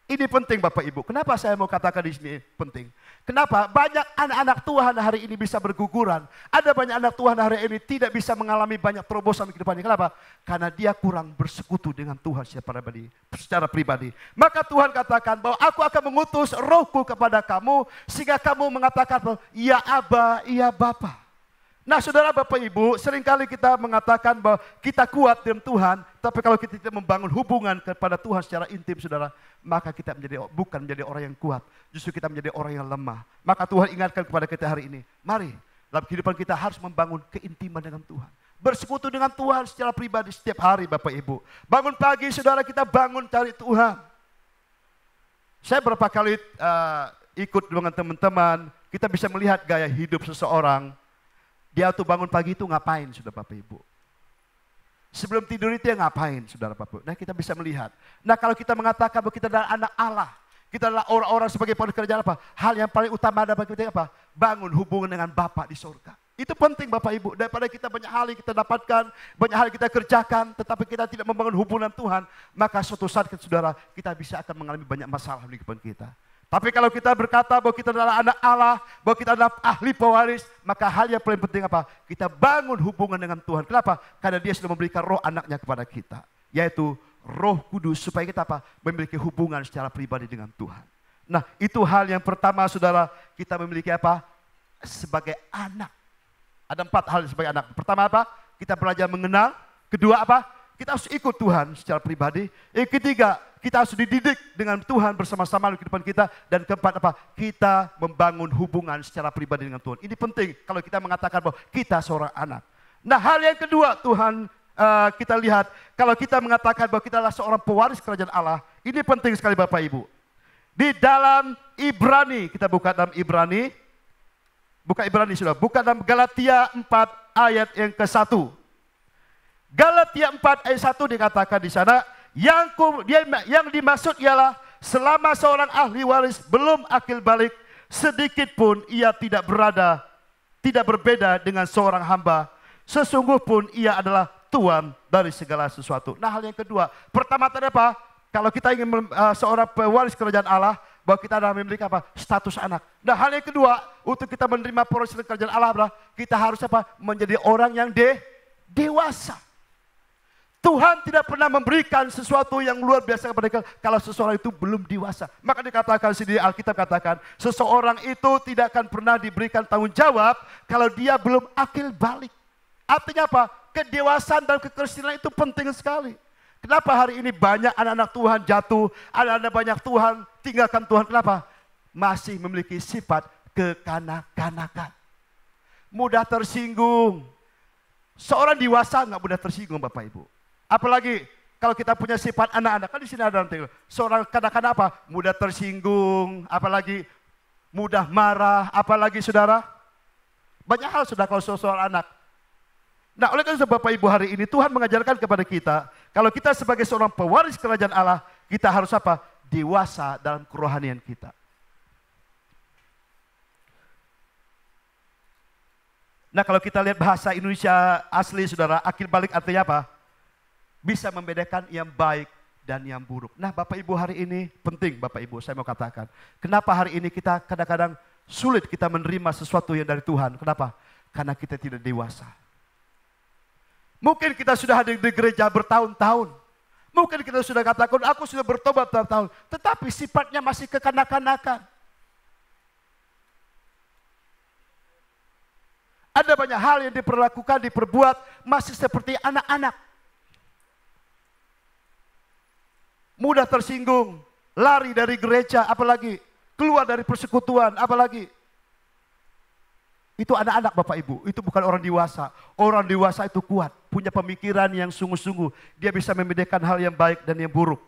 Ini penting Bapak Ibu. Kenapa saya mau katakan di sini penting? Kenapa? Banyak anak-anak Tuhan hari ini bisa berguguran. Ada banyak anak Tuhan hari ini tidak bisa mengalami banyak terobosan di kedepannya. Kenapa? Karena dia kurang bersekutu dengan Tuhan secara pribadi. Maka Tuhan katakan bahwa aku akan mengutus rohku kepada kamu sehingga kamu mengatakan bahwa ya Aba, ya Bapa. Nah saudara Bapak Ibu, seringkali kita mengatakan bahwa kita kuat dalam Tuhan, tapi kalau kita tidak membangun hubungan kepada Tuhan secara intim saudara, maka kita bukan menjadi orang yang kuat, justru kita menjadi orang yang lemah. Maka Tuhan ingatkan kepada kita hari ini, mari dalam kehidupan kita harus membangun keintiman dengan Tuhan. Bersekutu dengan Tuhan secara pribadi setiap hari Bapak Ibu. Bangun pagi saudara kita bangun cari Tuhan. Saya berapa kali ikut dengan teman-teman, kita bisa melihat gaya hidup seseorang. Dia tuh bangun pagi itu ngapain saudara Bapak Ibu? Sebelum tidur itu ya ngapain saudara Bapak Ibu? Nah kita bisa melihat. Nah kalau kita mengatakan bahwa kita adalah anak Allah, kita adalah orang-orang sebagai pekerja apa? Hal yang paling utama adalah kita apa? Bangun hubungan dengan Bapa di surga. Itu penting Bapak Ibu, daripada kita banyak hal yang kita dapatkan, banyak hal yang kita kerjakan, tetapi kita tidak membangun hubungan Tuhan, maka suatu saat saudara, kita bisa akan mengalami banyak masalah di kehidupan kita. Tapi kalau kita berkata bahwa kita adalah anak Allah, bahwa kita adalah ahli pewaris, maka hal yang paling penting apa? Kita bangun hubungan dengan Tuhan. Kenapa? Karena Dia sudah memberikan roh anaknya kepada kita, yaitu Roh Kudus, supaya kita apa? Memiliki hubungan secara pribadi dengan Tuhan. Nah, itu hal yang pertama saudara, kita memiliki apa? Sebagai anak. Ada 4 hal sebagai anak. Pertama apa? Kita belajar mengenal. Kedua apa? Kita harus ikut Tuhan secara pribadi. Yang ketiga, kita harus dididik dengan Tuhan bersama-sama di kehidupan kita. Dan keempat apa? Kita membangun hubungan secara pribadi dengan Tuhan. Ini penting kalau kita mengatakan bahwa kita seorang anak. Nah, hal yang kedua Tuhan kita lihat, kalau kita mengatakan bahwa kita adalah seorang pewaris kerajaan Allah, ini penting sekali Bapak Ibu. Di dalam Ibrani, kita buka dalam Ibrani, buka Ibrani sudah, buka dalam Galatia 4 ayat yang ke-1. Galatia 4 ayat 1 dikatakan di sana, yang dimaksud ialah selama seorang ahli waris belum akil balik, sedikit pun ia tidak berbeda dengan seorang hamba. Sesungguh pun ia adalah Tuan dari segala sesuatu. Nah, hal yang kedua, pertama tadi apa? Kalau kita ingin seorang pewaris kerajaan Allah, bahwa kita adalah memiliki apa? Status anak. Nah, hal yang kedua, untuk kita menerima pewaris kerajaan Allah adalah kita harus apa? Menjadi orang yang dewasa. Tuhan tidak pernah memberikan sesuatu yang luar biasa kepada kita kalau seseorang itu belum dewasa. Maka dikatakan di Alkitab katakan, seseorang itu tidak akan pernah diberikan tanggung jawab kalau dia belum akil balik. Artinya apa? Kedewasaan dan kekristenan itu penting sekali. Kenapa hari ini banyak anak-anak Tuhan jatuh, anak-anak banyak Tuhan tinggalkan Tuhan? Kenapa? Masih memiliki sifat kekanak-kanakan. Mudah tersinggung. Seorang dewasa nggak mudah tersinggung Bapak Ibu. Apalagi kalau kita punya sifat anak-anak. Kan di sini ada nanti. Seorang kanak-kanak apa? Mudah tersinggung. Apalagi mudah marah. Apalagi saudara. Banyak hal sudah kalau seorang anak. Nah, oleh karena itu Bapak Ibu hari ini Tuhan mengajarkan kepada kita, kalau kita sebagai seorang pewaris kerajaan Allah, kita harus apa? Dewasa dalam kerohanian kita. Nah, kalau kita lihat bahasa Indonesia asli saudara, akil balik artinya apa? Bisa membedakan yang baik dan yang buruk. Nah, Bapak Ibu hari ini penting Bapak Ibu, saya mau katakan. Kenapa hari ini kita kadang-kadang sulit kita menerima sesuatu yang dari Tuhan? Kenapa? Karena kita tidak dewasa. Mungkin kita sudah hadir di gereja bertahun-tahun. Mungkin kita sudah katakan, aku sudah bertobat bertahun-tahun. Tetapi sifatnya masih kekanak-kanakan. Ada banyak hal yang diperlakukan, diperbuat, masih seperti anak-anak. Mudah tersinggung, lari dari gereja, apalagi keluar dari persekutuan, apalagi. Itu anak-anak Bapak Ibu, itu bukan orang dewasa. Orang dewasa itu kuat, punya pemikiran yang sungguh-sungguh. Dia bisa membedakan hal yang baik dan yang buruk.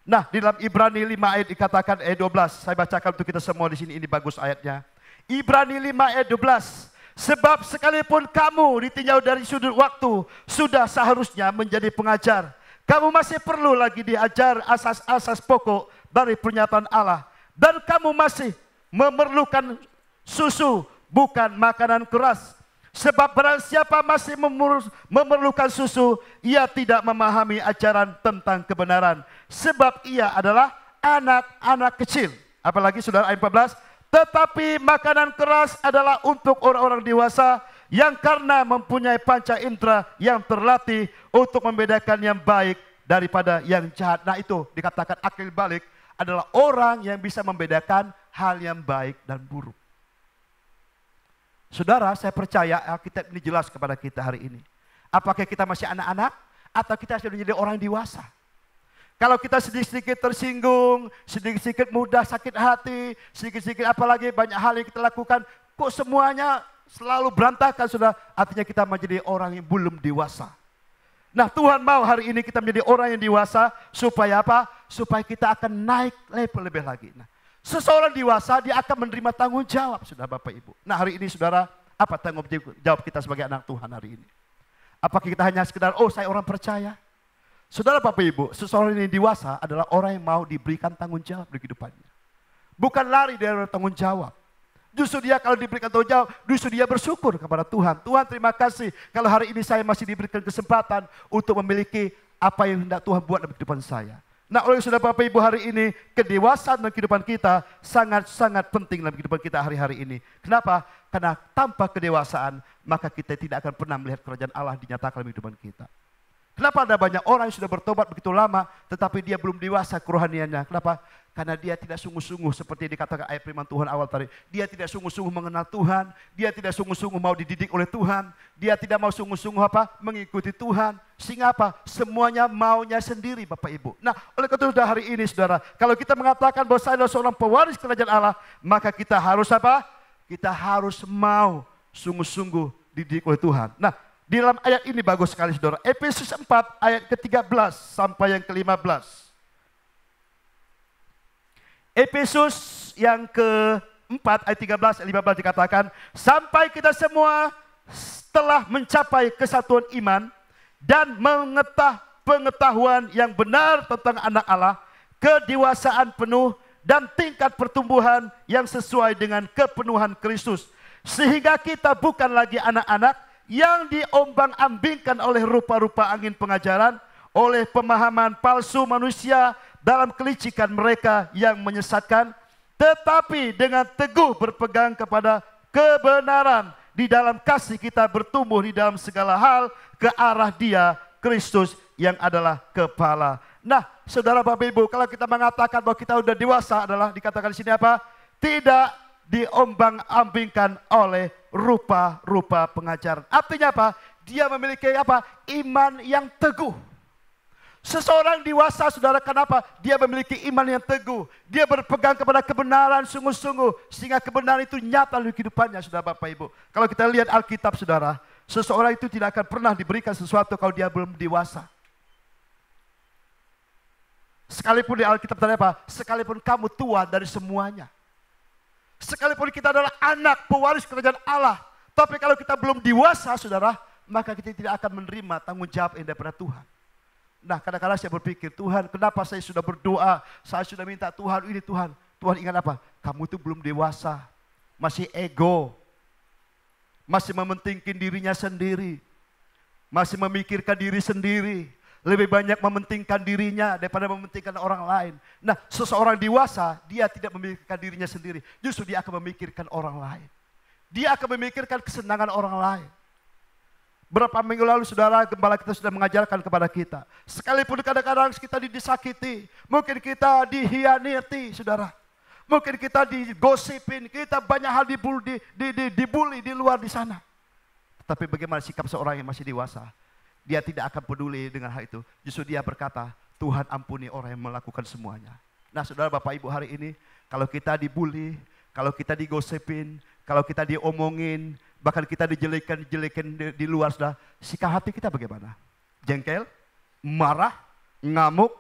Nah, di dalam Ibrani 5 ayat dikatakan ayat 12. Saya bacakan untuk kita semua di sini, ini bagus ayatnya. Ibrani 5 ayat 12. Sebab sekalipun kamu ditinjau dari sudut waktu, sudah seharusnya menjadi pengajar. Kamu masih perlu lagi diajar asas-asas pokok dari pernyataan Allah. Dan kamu masih memerlukan susu, bukan makanan keras. Sebab barang siapa masih memerlukan susu, ia tidak memahami ajaran tentang kebenaran. Sebab ia adalah anak-anak kecil. Apalagi saudara ayat 14. Tetapi makanan keras adalah untuk orang-orang dewasa yang karena mempunyai panca indera yang terlatih untuk membedakan yang baik daripada yang jahat. Nah, itu dikatakan akil balik adalah orang yang bisa membedakan hal yang baik dan buruk. Saudara, saya percaya Alkitab ini jelas kepada kita hari ini. Apakah kita masih anak-anak atau kita sudah menjadi orang dewasa? Kalau kita sedikit-sedikit tersinggung, sedikit-sedikit mudah sakit hati, sedikit-sedikit apalagi banyak hal yang kita lakukan, kok semuanya selalu berantakan, sudah artinya kita menjadi orang yang belum dewasa. Nah, Tuhan mau hari ini kita menjadi orang yang dewasa supaya apa? Supaya kita akan naik level lebih lagi. Nah, seseorang dewasa dia akan menerima tanggung jawab, sudah Bapak Ibu. Nah, hari ini saudara, apa tanggung jawab kita sebagai anak Tuhan hari ini? Apakah kita hanya sekedar, oh saya orang percaya? Saudara Bapak Ibu, seseorang yang dewasa adalah orang yang mau diberikan tanggung jawab di kehidupannya. Bukan lari dari tanggung jawab. Justru dia kalau diberikan tanggung jawab, justru dia bersyukur kepada Tuhan. Tuhan terima kasih kalau hari ini saya masih diberikan kesempatan untuk memiliki apa yang hendak Tuhan buat dalam kehidupan saya. Nah, oleh saudara Bapak Ibu, hari ini kedewasaan dalam kehidupan kita sangat-sangat penting dalam kehidupan kita hari-hari ini. Kenapa? Karena tanpa kedewasaan maka kita tidak akan pernah melihat kerajaan Allah dinyatakan dalam kehidupan kita. Kenapa ada banyak orang yang sudah bertobat begitu lama tetapi dia belum dewasa kerohaniannya? Kenapa? Karena dia tidak sungguh-sungguh seperti dikatakan ayat firman Tuhan awal tadi. Dia tidak sungguh-sungguh mengenal Tuhan, dia tidak sungguh-sungguh mau dididik oleh Tuhan, dia tidak mau sungguh-sungguh mengikuti Tuhan. Sehingga semuanya maunya sendiri Bapak Ibu. Nah, oleh karena itu hari ini saudara, kalau kita mengatakan bahwa saya adalah seorang pewaris kerajaan Allah, maka kita harus Kita harus mau sungguh-sungguh dididik oleh Tuhan. Nah, di dalam ayat ini bagus sekali saudara. Efesus 4 ayat ke-13 sampai yang ke-15. Efesus yang ke-4 ayat 13 ayat 15 dikatakan, sampai kita semua telah mencapai kesatuan iman dan pengetahuan yang benar tentang anak Allah, kedewasaan penuh dan tingkat pertumbuhan yang sesuai dengan kepenuhan Kristus. Sehingga kita bukan lagi anak-anak yang diombang-ambingkan oleh rupa-rupa angin pengajaran, oleh pemahaman palsu manusia dalam kelicikan mereka yang menyesatkan, tetapi dengan teguh berpegang kepada kebenaran, di dalam kasih kita bertumbuh di dalam segala hal ke arah Dia, Kristus yang adalah kepala. Nah, saudara Bapak Ibu, kalau kita mengatakan bahwa kita sudah dewasa adalah dikatakan di sini tidak diombang-ambingkan oleh rupa-rupa pengajaran. Artinya dia memiliki iman yang teguh. Seseorang dewasa saudara, kenapa? Dia memiliki iman yang teguh. Dia berpegang kepada kebenaran sungguh-sungguh. Sehingga kebenaran itu nyata di kehidupannya saudara Bapak Ibu. Kalau kita lihat Alkitab saudara, seseorang itu tidak akan pernah diberikan sesuatu kalau dia belum dewasa. Sekalipun di Alkitab tadi sekalipun kamu tua dari semuanya. Sekalipun kita adalah anak pewaris kerajaan Allah. Tapi kalau kita belum dewasa saudara, maka kita tidak akan menerima tanggung jawab yang daripada Tuhan. Nah, kadang-kadang saya berpikir, Tuhan, kenapa saya sudah berdoa, saya sudah minta Tuhan ini Tuhan. Tuhan ingat kamu itu belum dewasa, masih ego, masih mementingkan dirinya sendiri, masih memikirkan diri sendiri, lebih banyak mementingkan dirinya daripada mementingkan orang lain. Nah, seseorang dewasa, dia tidak memikirkan dirinya sendiri, justru dia akan memikirkan orang lain. Dia akan memikirkan kesenangan orang lain. Berapa minggu lalu saudara, gembala kita sudah mengajarkan kepada kita. Sekalipun kadang-kadang kita disakiti, mungkin kita dihianati saudara. Mungkin kita digosipin, kita banyak hal dibully di luar di sana. Tapi bagaimana sikap seorang yang masih dewasa? Dia tidak akan peduli dengan hal itu. Justru dia berkata, Tuhan ampuni orang yang melakukan semuanya. Nah saudara Bapak Ibu, hari ini kalau kita dibully, kalau kita digosipin, kalau kita diomongin, bahkan kita dijelekan di luar sudah, sikap hati kita bagaimana? Jengkel, marah, ngamuk,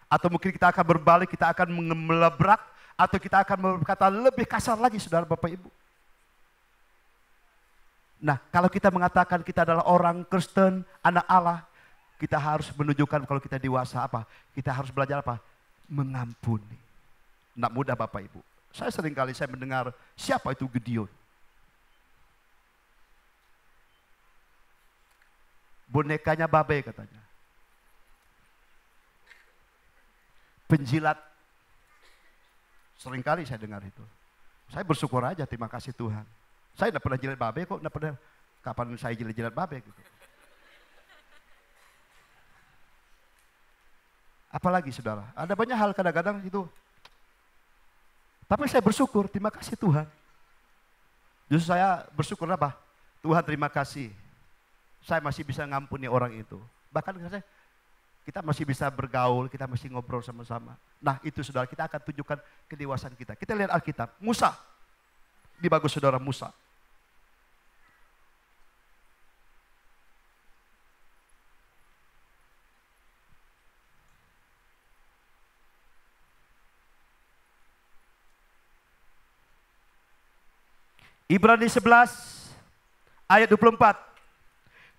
atau mungkin kita akan berbalik, kita akan melebrak, atau kita akan berkata lebih kasar lagi saudara Bapak Ibu. Nah, kalau kita mengatakan kita adalah orang Kristen, anak Allah, kita harus menunjukkan kalau kita dewasa kita harus belajar mengampuni. Tidak mudah Bapak Ibu. Saya mendengar siapa itu Gideon. Bonekanya babe katanya. Penjilat. Seringkali saya dengar itu. Saya bersyukur aja, terima kasih Tuhan. Saya tidak pernah jilat babe kok, tidak pernah. Kapan saya jilat babe gitu. Apalagi saudara, ada banyak hal kadang-kadang itu. Tapi saya bersyukur, terima kasih Tuhan. Justru saya bersyukur Tuhan terima kasih. Saya masih bisa ngampuni orang itu. Bahkan kita masih bisa bergaul, kita masih ngobrol sama-sama. Nah itu saudara, kita akan tunjukkan kedewasaan kita. Kita lihat Alkitab, Musa. Di bagus saudara Musa. Ibrani 11 ayat 24.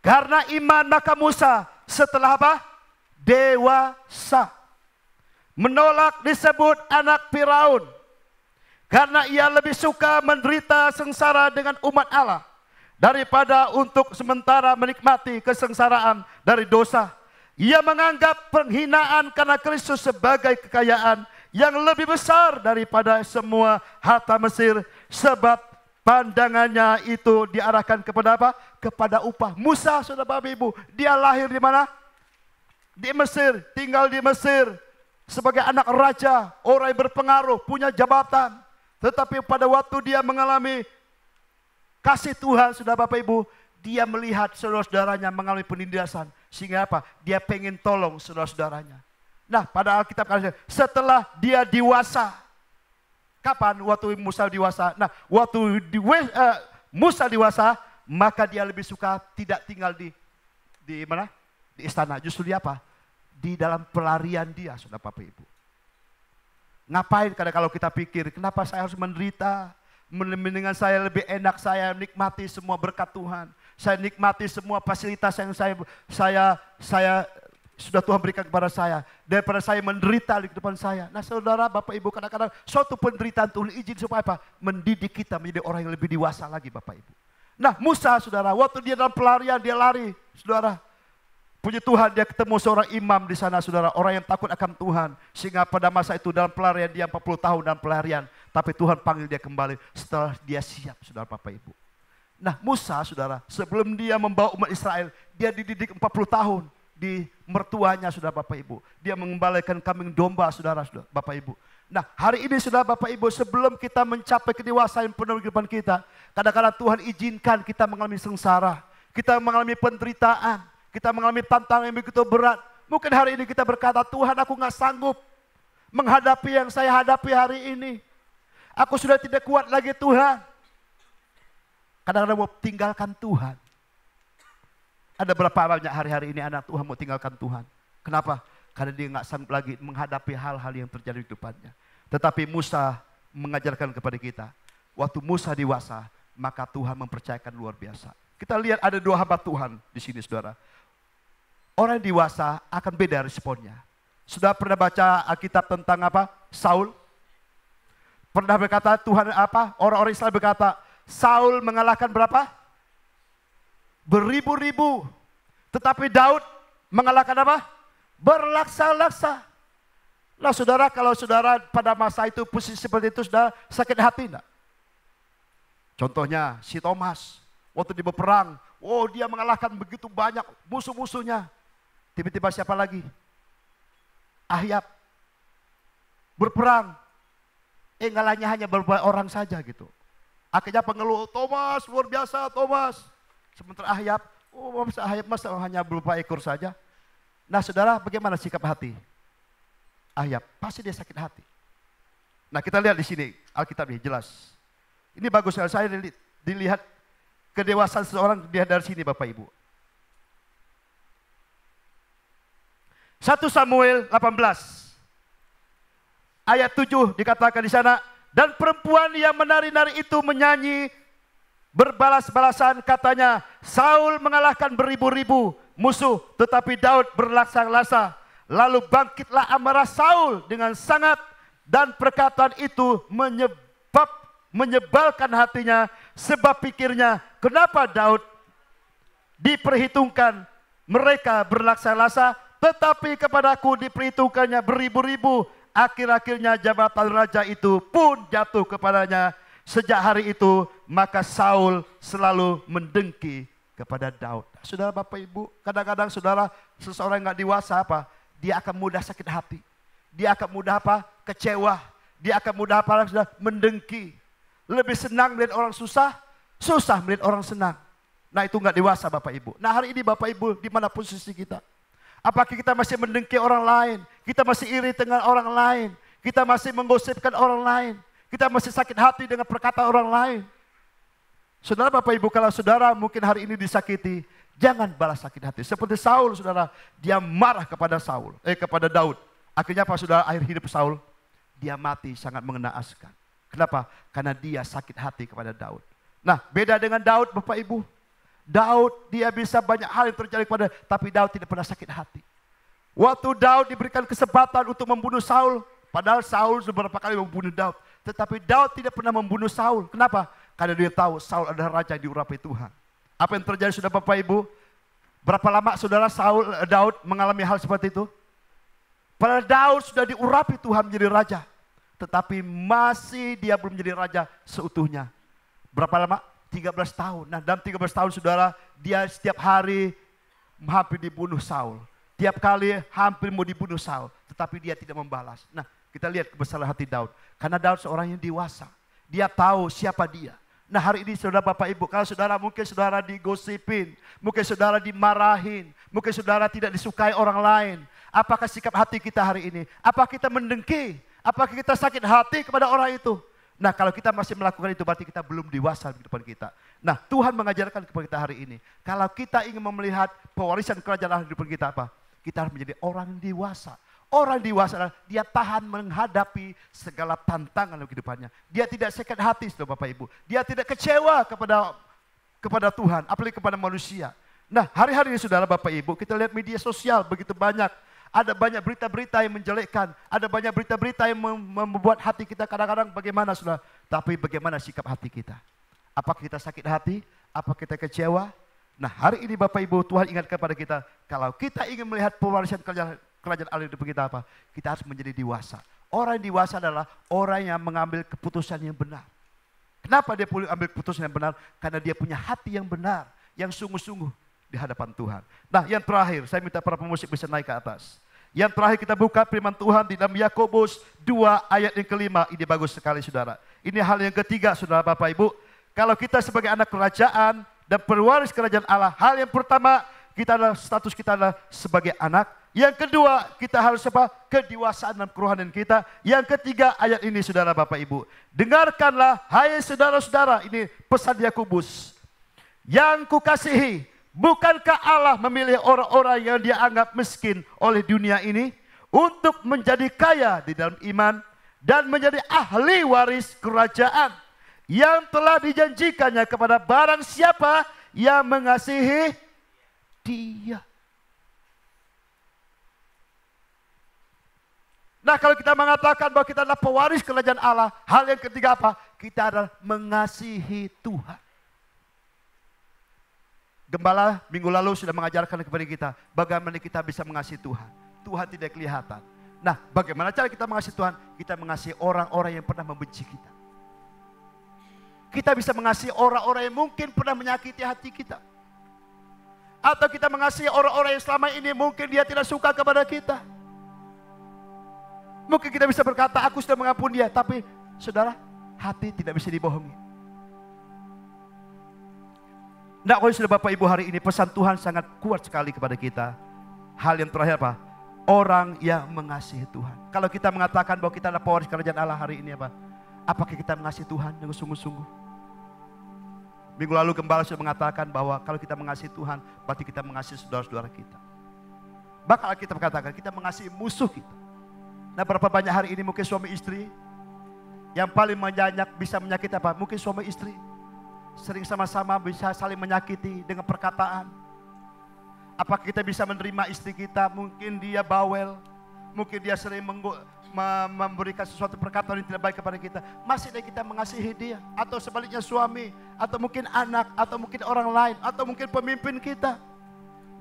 Karena iman maka Musa setelah dewasa menolak disebut anak Firaun Karena ia lebih suka menderita sengsara dengan umat Allah daripada untuk sementara menikmati kesengsaraan dari dosa. Ia menganggap penghinaan karena Kristus sebagai kekayaan yang lebih besar daripada semua harta Mesir, sebab pandangannya itu diarahkan kepada apa? Kepada upah. Musa, saudara Bapak Ibu, dia lahir di mana? Di Mesir, tinggal di Mesir sebagai anak raja, orang yang berpengaruh, punya jabatan. Tetapi pada waktu dia mengalami kasih Tuhan, saudara Bapak Ibu, dia melihat saudara-saudaranya mengalami penindasan. Sehingga apa? Dia pengen tolong saudara-saudaranya. Nah, pada Alkitab setelah dia dewasa. Kapan? Waktu Musa dewasa. Nah, waktu Musa dewasa, maka dia lebih suka tidak tinggal di mana? Di istana. Justru dia apa? Di dalam pelarian dia, saudara Bapak Ibu. Ngapain kadang kalau kita pikir, kenapa saya harus menderita? Mendingan saya lebih enak, saya nikmati semua berkat Tuhan. Saya nikmati semua fasilitas yang saya sudah Tuhan berikan kepada saya. Daripada saya menderita di depan saya. Nah saudara, Bapak Ibu, kadang-kadang suatu penderitaan Tuhan izin supaya apa? Mendidik kita menjadi orang yang lebih dewasa lagi, Bapak Ibu. Nah Musa, saudara, waktu dia dalam pelarian, dia lari, saudara. Puji Tuhan, dia ketemu seorang imam di sana, saudara. Orang yang takut akan Tuhan. Sehingga pada masa itu dalam pelarian, dia 40 tahun dalam pelarian. Tapi Tuhan panggil dia kembali setelah dia siap, saudara Bapak Ibu. Nah Musa, saudara, sebelum dia membawa umat Israel, dia dididik 40 tahun di mertuanya, saudara Bapak Ibu. Dia mengembalikan kambing domba, saudara Bapak Ibu. Nah hari ini, saudara Bapak Ibu, sebelum kita mencapai kedewasaan penuh kehidupan kita, kadang-kadang Tuhan izinkan kita mengalami sengsara, kita mengalami penderitaan, kita mengalami tantangan yang begitu berat. Mungkin hari ini kita berkata, Tuhan, aku nggak sanggup menghadapi yang saya hadapi hari ini. Aku sudah tidak kuat lagi, Tuhan. Kadang-kadang mau tinggalkan Tuhan. Ada berapa banyak hari-hari ini anak Tuhan mau tinggalkan Tuhan. Kenapa? Karena dia nggak sanggup lagi menghadapi hal-hal yang terjadi di depannya. Tetapi Musa mengajarkan kepada kita, waktu Musa dewasa, maka Tuhan mempercayakan luar biasa. Kita lihat ada dua hamba Tuhan di sini, saudara. Orang dewasa akan beda responnya. Sudah pernah baca Alkitab tentang apa? Saul. Pernah berkata Tuhan apa? Orang-orang Israel berkata, Saul mengalahkan berapa? Beribu-ribu. Tetapi Daud mengalahkan apa? Berlaksa-laksa. Nah saudara, kalau saudara pada masa itu posisi seperti itu, saudara sakit hati enggak? Contohnya si Thomas, waktu dia berperang, oh dia mengalahkan begitu banyak musuh-musuhnya. Tiba-tiba siapa lagi? Ahyab. Berperang. Ngalahnya hanya beberapa orang saja gitu. Akhirnya pengeluh, Thomas luar biasa Thomas. Sementara Ahyab, oh Ahyab masa hanya berupa ekor saja. Nah saudara, bagaimana sikap hati Ahyab? Pasti dia sakit hati. Nah kita lihat di sini, Alkitab ini jelas. Ini bagus sekali, saya dilihat kedewasaan seseorang dilihat dari sini Bapak Ibu. 1 Samuel 18 ayat 7 dikatakan di sana, dan perempuan yang menari-nari itu menyanyi berbalas-balasan, katanya, Saul mengalahkan beribu-ribu musuh, tetapi Daud berlaksa-laksa. Lalu bangkitlah amarah Saul dengan sangat, dan perkataan itu menyebalkan hatinya, sebab pikirnya, kenapa Daud diperhitungkan mereka berlaksa-laksa, tetapi kepadaku diperhitungkannya beribu-ribu. Akhir-akhirnya jabatan raja itu pun jatuh kepadanya. Sejak hari itu maka Saul selalu mendengki kepada Daud. Saudara Bapak Ibu, kadang-kadang saudara seseorang yang nggak dewasa apa? Dia akan mudah sakit hati. Dia akan mudah apa? Kecewa. Dia akan mudah apa? Sudah mendengki. Lebih senang melihat orang susah, susah melihat orang senang. Nah itu nggak dewasa Bapak Ibu. Nah hari ini Bapak Ibu, di mana posisi kita? Apakah kita masih mendengki orang lain? Kita masih iri dengan orang lain? Kita masih menggosipkan orang lain? Kita masih sakit hati dengan perkataan orang lain? Saudara Bapak Ibu, kalau saudara mungkin hari ini disakiti, jangan balas sakit hati. Seperti Saul, saudara, dia marah kepada kepada Daud. Akhirnya apa saudara, akhir hidup Saul, dia mati sangat mengenaskan. Kenapa? Karena dia sakit hati kepada Daud. Nah, beda dengan Daud Bapak Ibu. Daud dia bisa banyak hal yang terjadi kepada, tapi Daud tidak pernah sakit hati. Waktu Daud diberikan kesempatan untuk membunuh Saul, padahal Saul beberapa kali membunuh Daud, Tetapi Daud tidak pernah membunuh Saul. Kenapa? Karena dia tahu Saul adalah raja yang diurapi Tuhan. Apa yang terjadi sudah Bapak Ibu? Berapa lama saudara Daud mengalami hal seperti itu? Padahal Daud sudah diurapi Tuhan menjadi raja. Tetapi masih dia belum menjadi raja seutuhnya. Berapa lama? 13 tahun. Nah dalam 13 tahun saudara, dia setiap hari hampir dibunuh Saul. Tiap kali hampir mau dibunuh Saul. Tetapi dia tidak membalas. Nah kita lihat kebesaran hati Daud. Karena Daud seorang yang dewasa. Dia tahu siapa dia. Nah hari ini saudara Bapak Ibu, kalau saudara mungkin saudara digosipin, mungkin saudara dimarahin, mungkin saudara tidak disukai orang lain. Apakah sikap hati kita hari ini? Apakah kita mendengki? Apakah kita sakit hati kepada orang itu? Nah kalau kita masih melakukan itu berarti kita belum dewasa di depan kita. Nah Tuhan mengajarkan kepada kita hari ini. Kalau kita ingin melihat pewarisan kerajaan Allah di depan kita apa? Kita harus menjadi orang dewasa. Orang dewasa adalah dia tahan menghadapi segala tantangan dalam kehidupannya. Dia tidak sakit hati, saudara Bapak Ibu. Dia tidak kecewa kepada Tuhan, apalagi kepada manusia. Nah, hari-hari ini saudara Bapak Ibu, kita lihat media sosial begitu banyak. Ada banyak berita-berita yang menjelekkan. Ada banyak berita-berita yang membuat hati kita kadang-kadang bagaimana saudara. Tapi bagaimana sikap hati kita? Apakah kita sakit hati? Apakah kita kecewa? Nah, hari ini Bapak Ibu, Tuhan ingatkan kepada kita. Kalau kita ingin melihat pewarisan kerajaan Allah di depan kita apa? Kita harus menjadi dewasa. Orang yang dewasa adalah orang yang mengambil keputusan yang benar. Kenapa dia boleh ambil keputusan yang benar? Karena dia punya hati yang benar, yang sungguh-sungguh di hadapan Tuhan. Nah yang terakhir, saya minta para pemusik bisa naik ke atas. Yang terakhir kita buka firman Tuhan di dalam Yakobus 2 ayat yang kelima. Ini bagus sekali saudara. Ini hal yang ketiga saudara Bapak Ibu. Kalau kita sebagai anak kerajaan dan pewaris kerajaan Allah, hal yang pertama status kita adalah sebagai anak. Yang kedua, kita harus apa? Kedewasaan dalam kerohanian kita. Yang ketiga, ayat ini saudara Bapak Ibu. Dengarkanlah, hai saudara-saudara, ini pesan Yakobus. Yang kukasihi, bukankah Allah memilih orang-orang yang dia anggap miskin oleh dunia ini untuk menjadi kaya di dalam iman dan menjadi ahli waris kerajaan yang telah dijanjikannya kepada barang siapa yang mengasihi dia. Nah kalau kita mengatakan bahwa kita adalah pewaris kerajaan Allah, hal yang ketiga apa? Kita adalah mengasihi Tuhan. Gembala minggu lalu sudah mengajarkan kepada kita bagaimana kita bisa mengasihi Tuhan. Tuhan tidak kelihatan. Nah bagaimana cara kita mengasihi Tuhan? Kita mengasihi orang-orang yang pernah membenci kita. Kita bisa mengasihi orang-orang yang mungkin pernah menyakiti hati kita. Atau kita mengasihi orang-orang yang selama ini mungkin dia tidak suka kepada kita. Mungkin kita bisa berkata, aku sudah mengampuni dia. Tapi saudara, hati tidak bisa dibohongi. Nah, oleh saudara Bapak Ibu hari ini pesan Tuhan sangat kuat sekali kepada kita. Hal yang terakhir apa? Orang yang mengasihi Tuhan. Kalau kita mengatakan bahwa kita adalah pewaris kerajaan Allah hari ini apa? Apakah kita mengasihi Tuhan dengan sungguh-sungguh? Minggu lalu gembala sudah mengatakan bahwa kalau kita mengasihi Tuhan, berarti kita mengasihi saudara-saudara kita. Bahkan kita mengatakan kita mengasihi musuh kita. Nah berapa banyak hari ini mungkin suami istri yang paling bisa menyakiti apa? Mungkin suami istri sering sama-sama bisa saling menyakiti dengan perkataan. Apakah kita bisa menerima istri kita? Mungkin dia bawel, mungkin dia sering memberikan sesuatu perkataan yang tidak baik kepada kita. Masih kita mengasihi dia? Atau sebaliknya suami, atau mungkin anak, atau mungkin orang lain, atau mungkin pemimpin kita.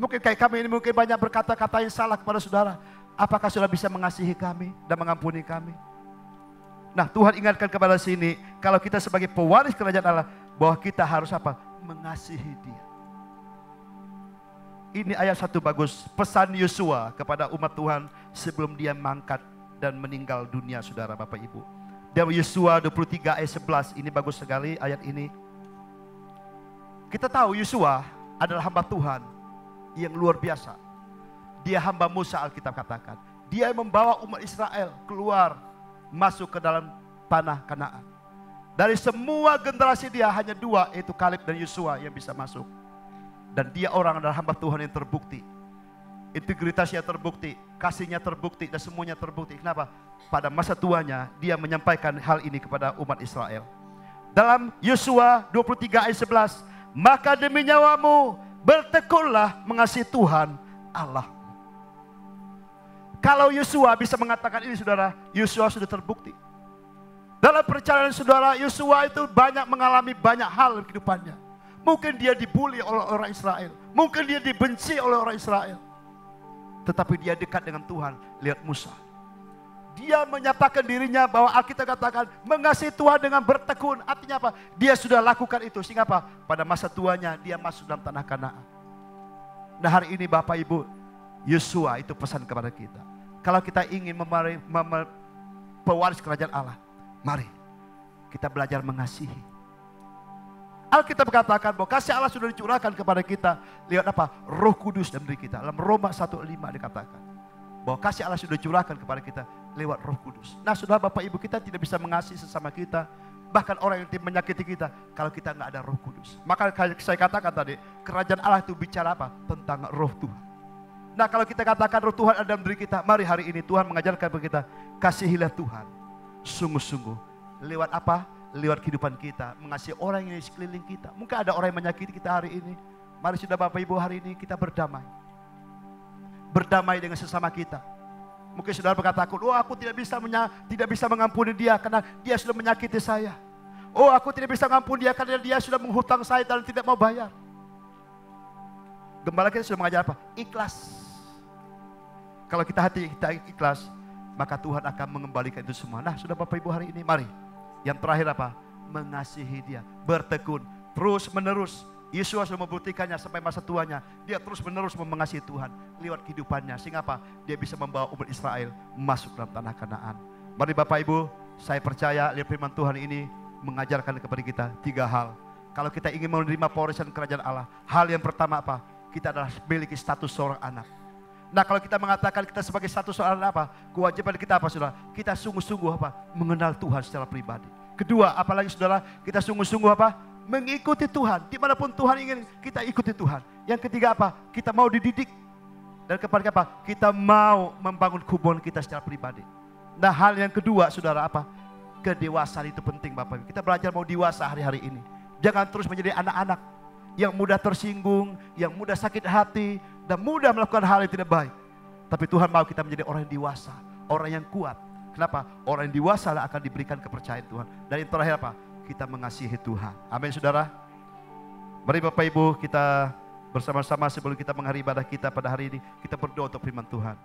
Mungkin kayak kami ini mungkin banyak berkata-kata yang salah kepada saudara. Apakah saudara bisa mengasihi kami dan mengampuni kami? Nah Tuhan ingatkan kepada sini, kalau kita sebagai pewaris kerajaan Allah, bahwa kita harus apa? Mengasihi dia. Ini ayat 1 bagus, pesan Yosua kepada umat Tuhan sebelum dia mangkat dan meninggal dunia saudara Bapak Ibu. Dalam Yosua 23 ayat 11, ini bagus sekali ayat ini. Kita tahu Yosua adalah hamba Tuhan yang luar biasa. Dia hamba Musa, Alkitab katakan. Dia membawa umat Israel keluar, masuk ke dalam tanah Kanaan. Dari semua generasi dia hanya 2, yaitu Kaleb dan Yosua yang bisa masuk. Dan dia orang adalah hamba Tuhan yang terbukti. Integritasnya terbukti, kasihnya terbukti, dan semuanya terbukti. Kenapa? Pada masa tuanya dia menyampaikan hal ini kepada umat Israel. Dalam Yosua 23 ayat 11, maka demi nyawamu bertekunlah mengasihi Tuhan Allah. Kalau Yosua bisa mengatakan ini saudara, Yosua sudah terbukti. Dalam perjalanan saudara, Yosua itu banyak mengalami banyak hal di kehidupannya. Mungkin dia dibully oleh orang Israel. Mungkin dia dibenci oleh orang Israel. Tetapi dia dekat dengan Tuhan. Lihat Musa. Dia menyatakan dirinya bahwa Alkitab katakan mengasihi Tuhan dengan bertekun. Artinya apa? Dia sudah lakukan itu. Sehingga apa? Pada masa tuanya dia masuk dalam tanah Kanaan. Nah hari ini Bapak Ibu, Yosua itu pesan kepada kita. Kalau kita ingin pewaris kerajaan Allah, mari kita belajar mengasihi. Alkitab katakan bahwa kasih Allah sudah dicurahkan kepada kita. Lihat apa? Roh Kudus dalam diri kita. Dalam Roma 1:5 dikatakan bahwa kasih Allah sudah dicurahkan kepada kita lewat Roh Kudus. Nah saudara Bapak Ibu, kita tidak bisa mengasihi sesama kita, bahkan orang yang menyakiti kita, kalau kita nggak ada Roh Kudus. Maka saya katakan tadi, kerajaan Allah itu bicara apa? Tentang Roh Tuhan. Nah kalau kita katakan Roh Tuhan ada dalam diri kita, mari hari ini Tuhan mengajarkan kepada kita, kasihilah Tuhan sungguh-sungguh. Lewat apa? Lewat kehidupan kita, mengasihi orang yang di sekeliling kita. Mungkin ada orang yang menyakiti kita hari ini. Mari sudah Bapak Ibu, hari ini kita berdamai. Berdamai dengan sesama kita. Mungkin saudara berkata, oh aku tidak bisa mengampuni dia karena dia sudah menyakiti saya. Oh aku tidak bisa mengampuni dia karena dia sudah menghutang saya dan tidak mau bayar. Gembala kita sudah mengajar apa? Ikhlas. Kalau kita ikhlas, maka Tuhan akan mengembalikan itu semua. Nah sudah Bapak Ibu, hari ini mari. Yang terakhir apa? Mengasihi dia, bertekun, terus menerus. Yesus sudah membuktikannya sampai masa tuanya. Dia terus menerus mengasihi Tuhan lewat kehidupannya. Sehingga apa? Dia bisa membawa umat Israel masuk dalam tanah Kanaan. Mari Bapak Ibu, saya percaya lihat firman Tuhan ini mengajarkan kepada kita 3 hal. Kalau kita ingin menerima pewarisan kerajaan Allah, hal yang pertama apa? Kita adalah memiliki status seorang anak. Nah kalau kita mengatakan kita sebagai status seorang anak apa? Kewajiban kita apa saudara? Kita sungguh-sungguh apa? Mengenal Tuhan secara pribadi. Kedua, apalagi saudara, kita sungguh-sungguh apa? Mengikuti Tuhan. Dimanapun Tuhan ingin kita ikuti Tuhan. Yang ketiga apa? Kita mau dididik. Dan kepada apa? Kita mau membangun hubungan kita secara pribadi. Nah hal yang kedua saudara apa? Kedewasaan itu penting Bapak Ibu. Kita belajar mau dewasa hari-hari ini. Jangan terus menjadi anak-anak yang mudah tersinggung, yang mudah sakit hati, dan mudah melakukan hal yang tidak baik. Tapi Tuhan mau kita menjadi orang yang dewasa, orang yang kuat. Kenapa? Orang yang dewasa akan diberikan kepercayaan Tuhan. Dan yang terakhir apa? Kita mengasihi Tuhan. Amin saudara. Mari Bapak Ibu kita bersama-sama sebelum kita mengakhiri ibadah kita pada hari ini, kita berdoa untuk firman Tuhan.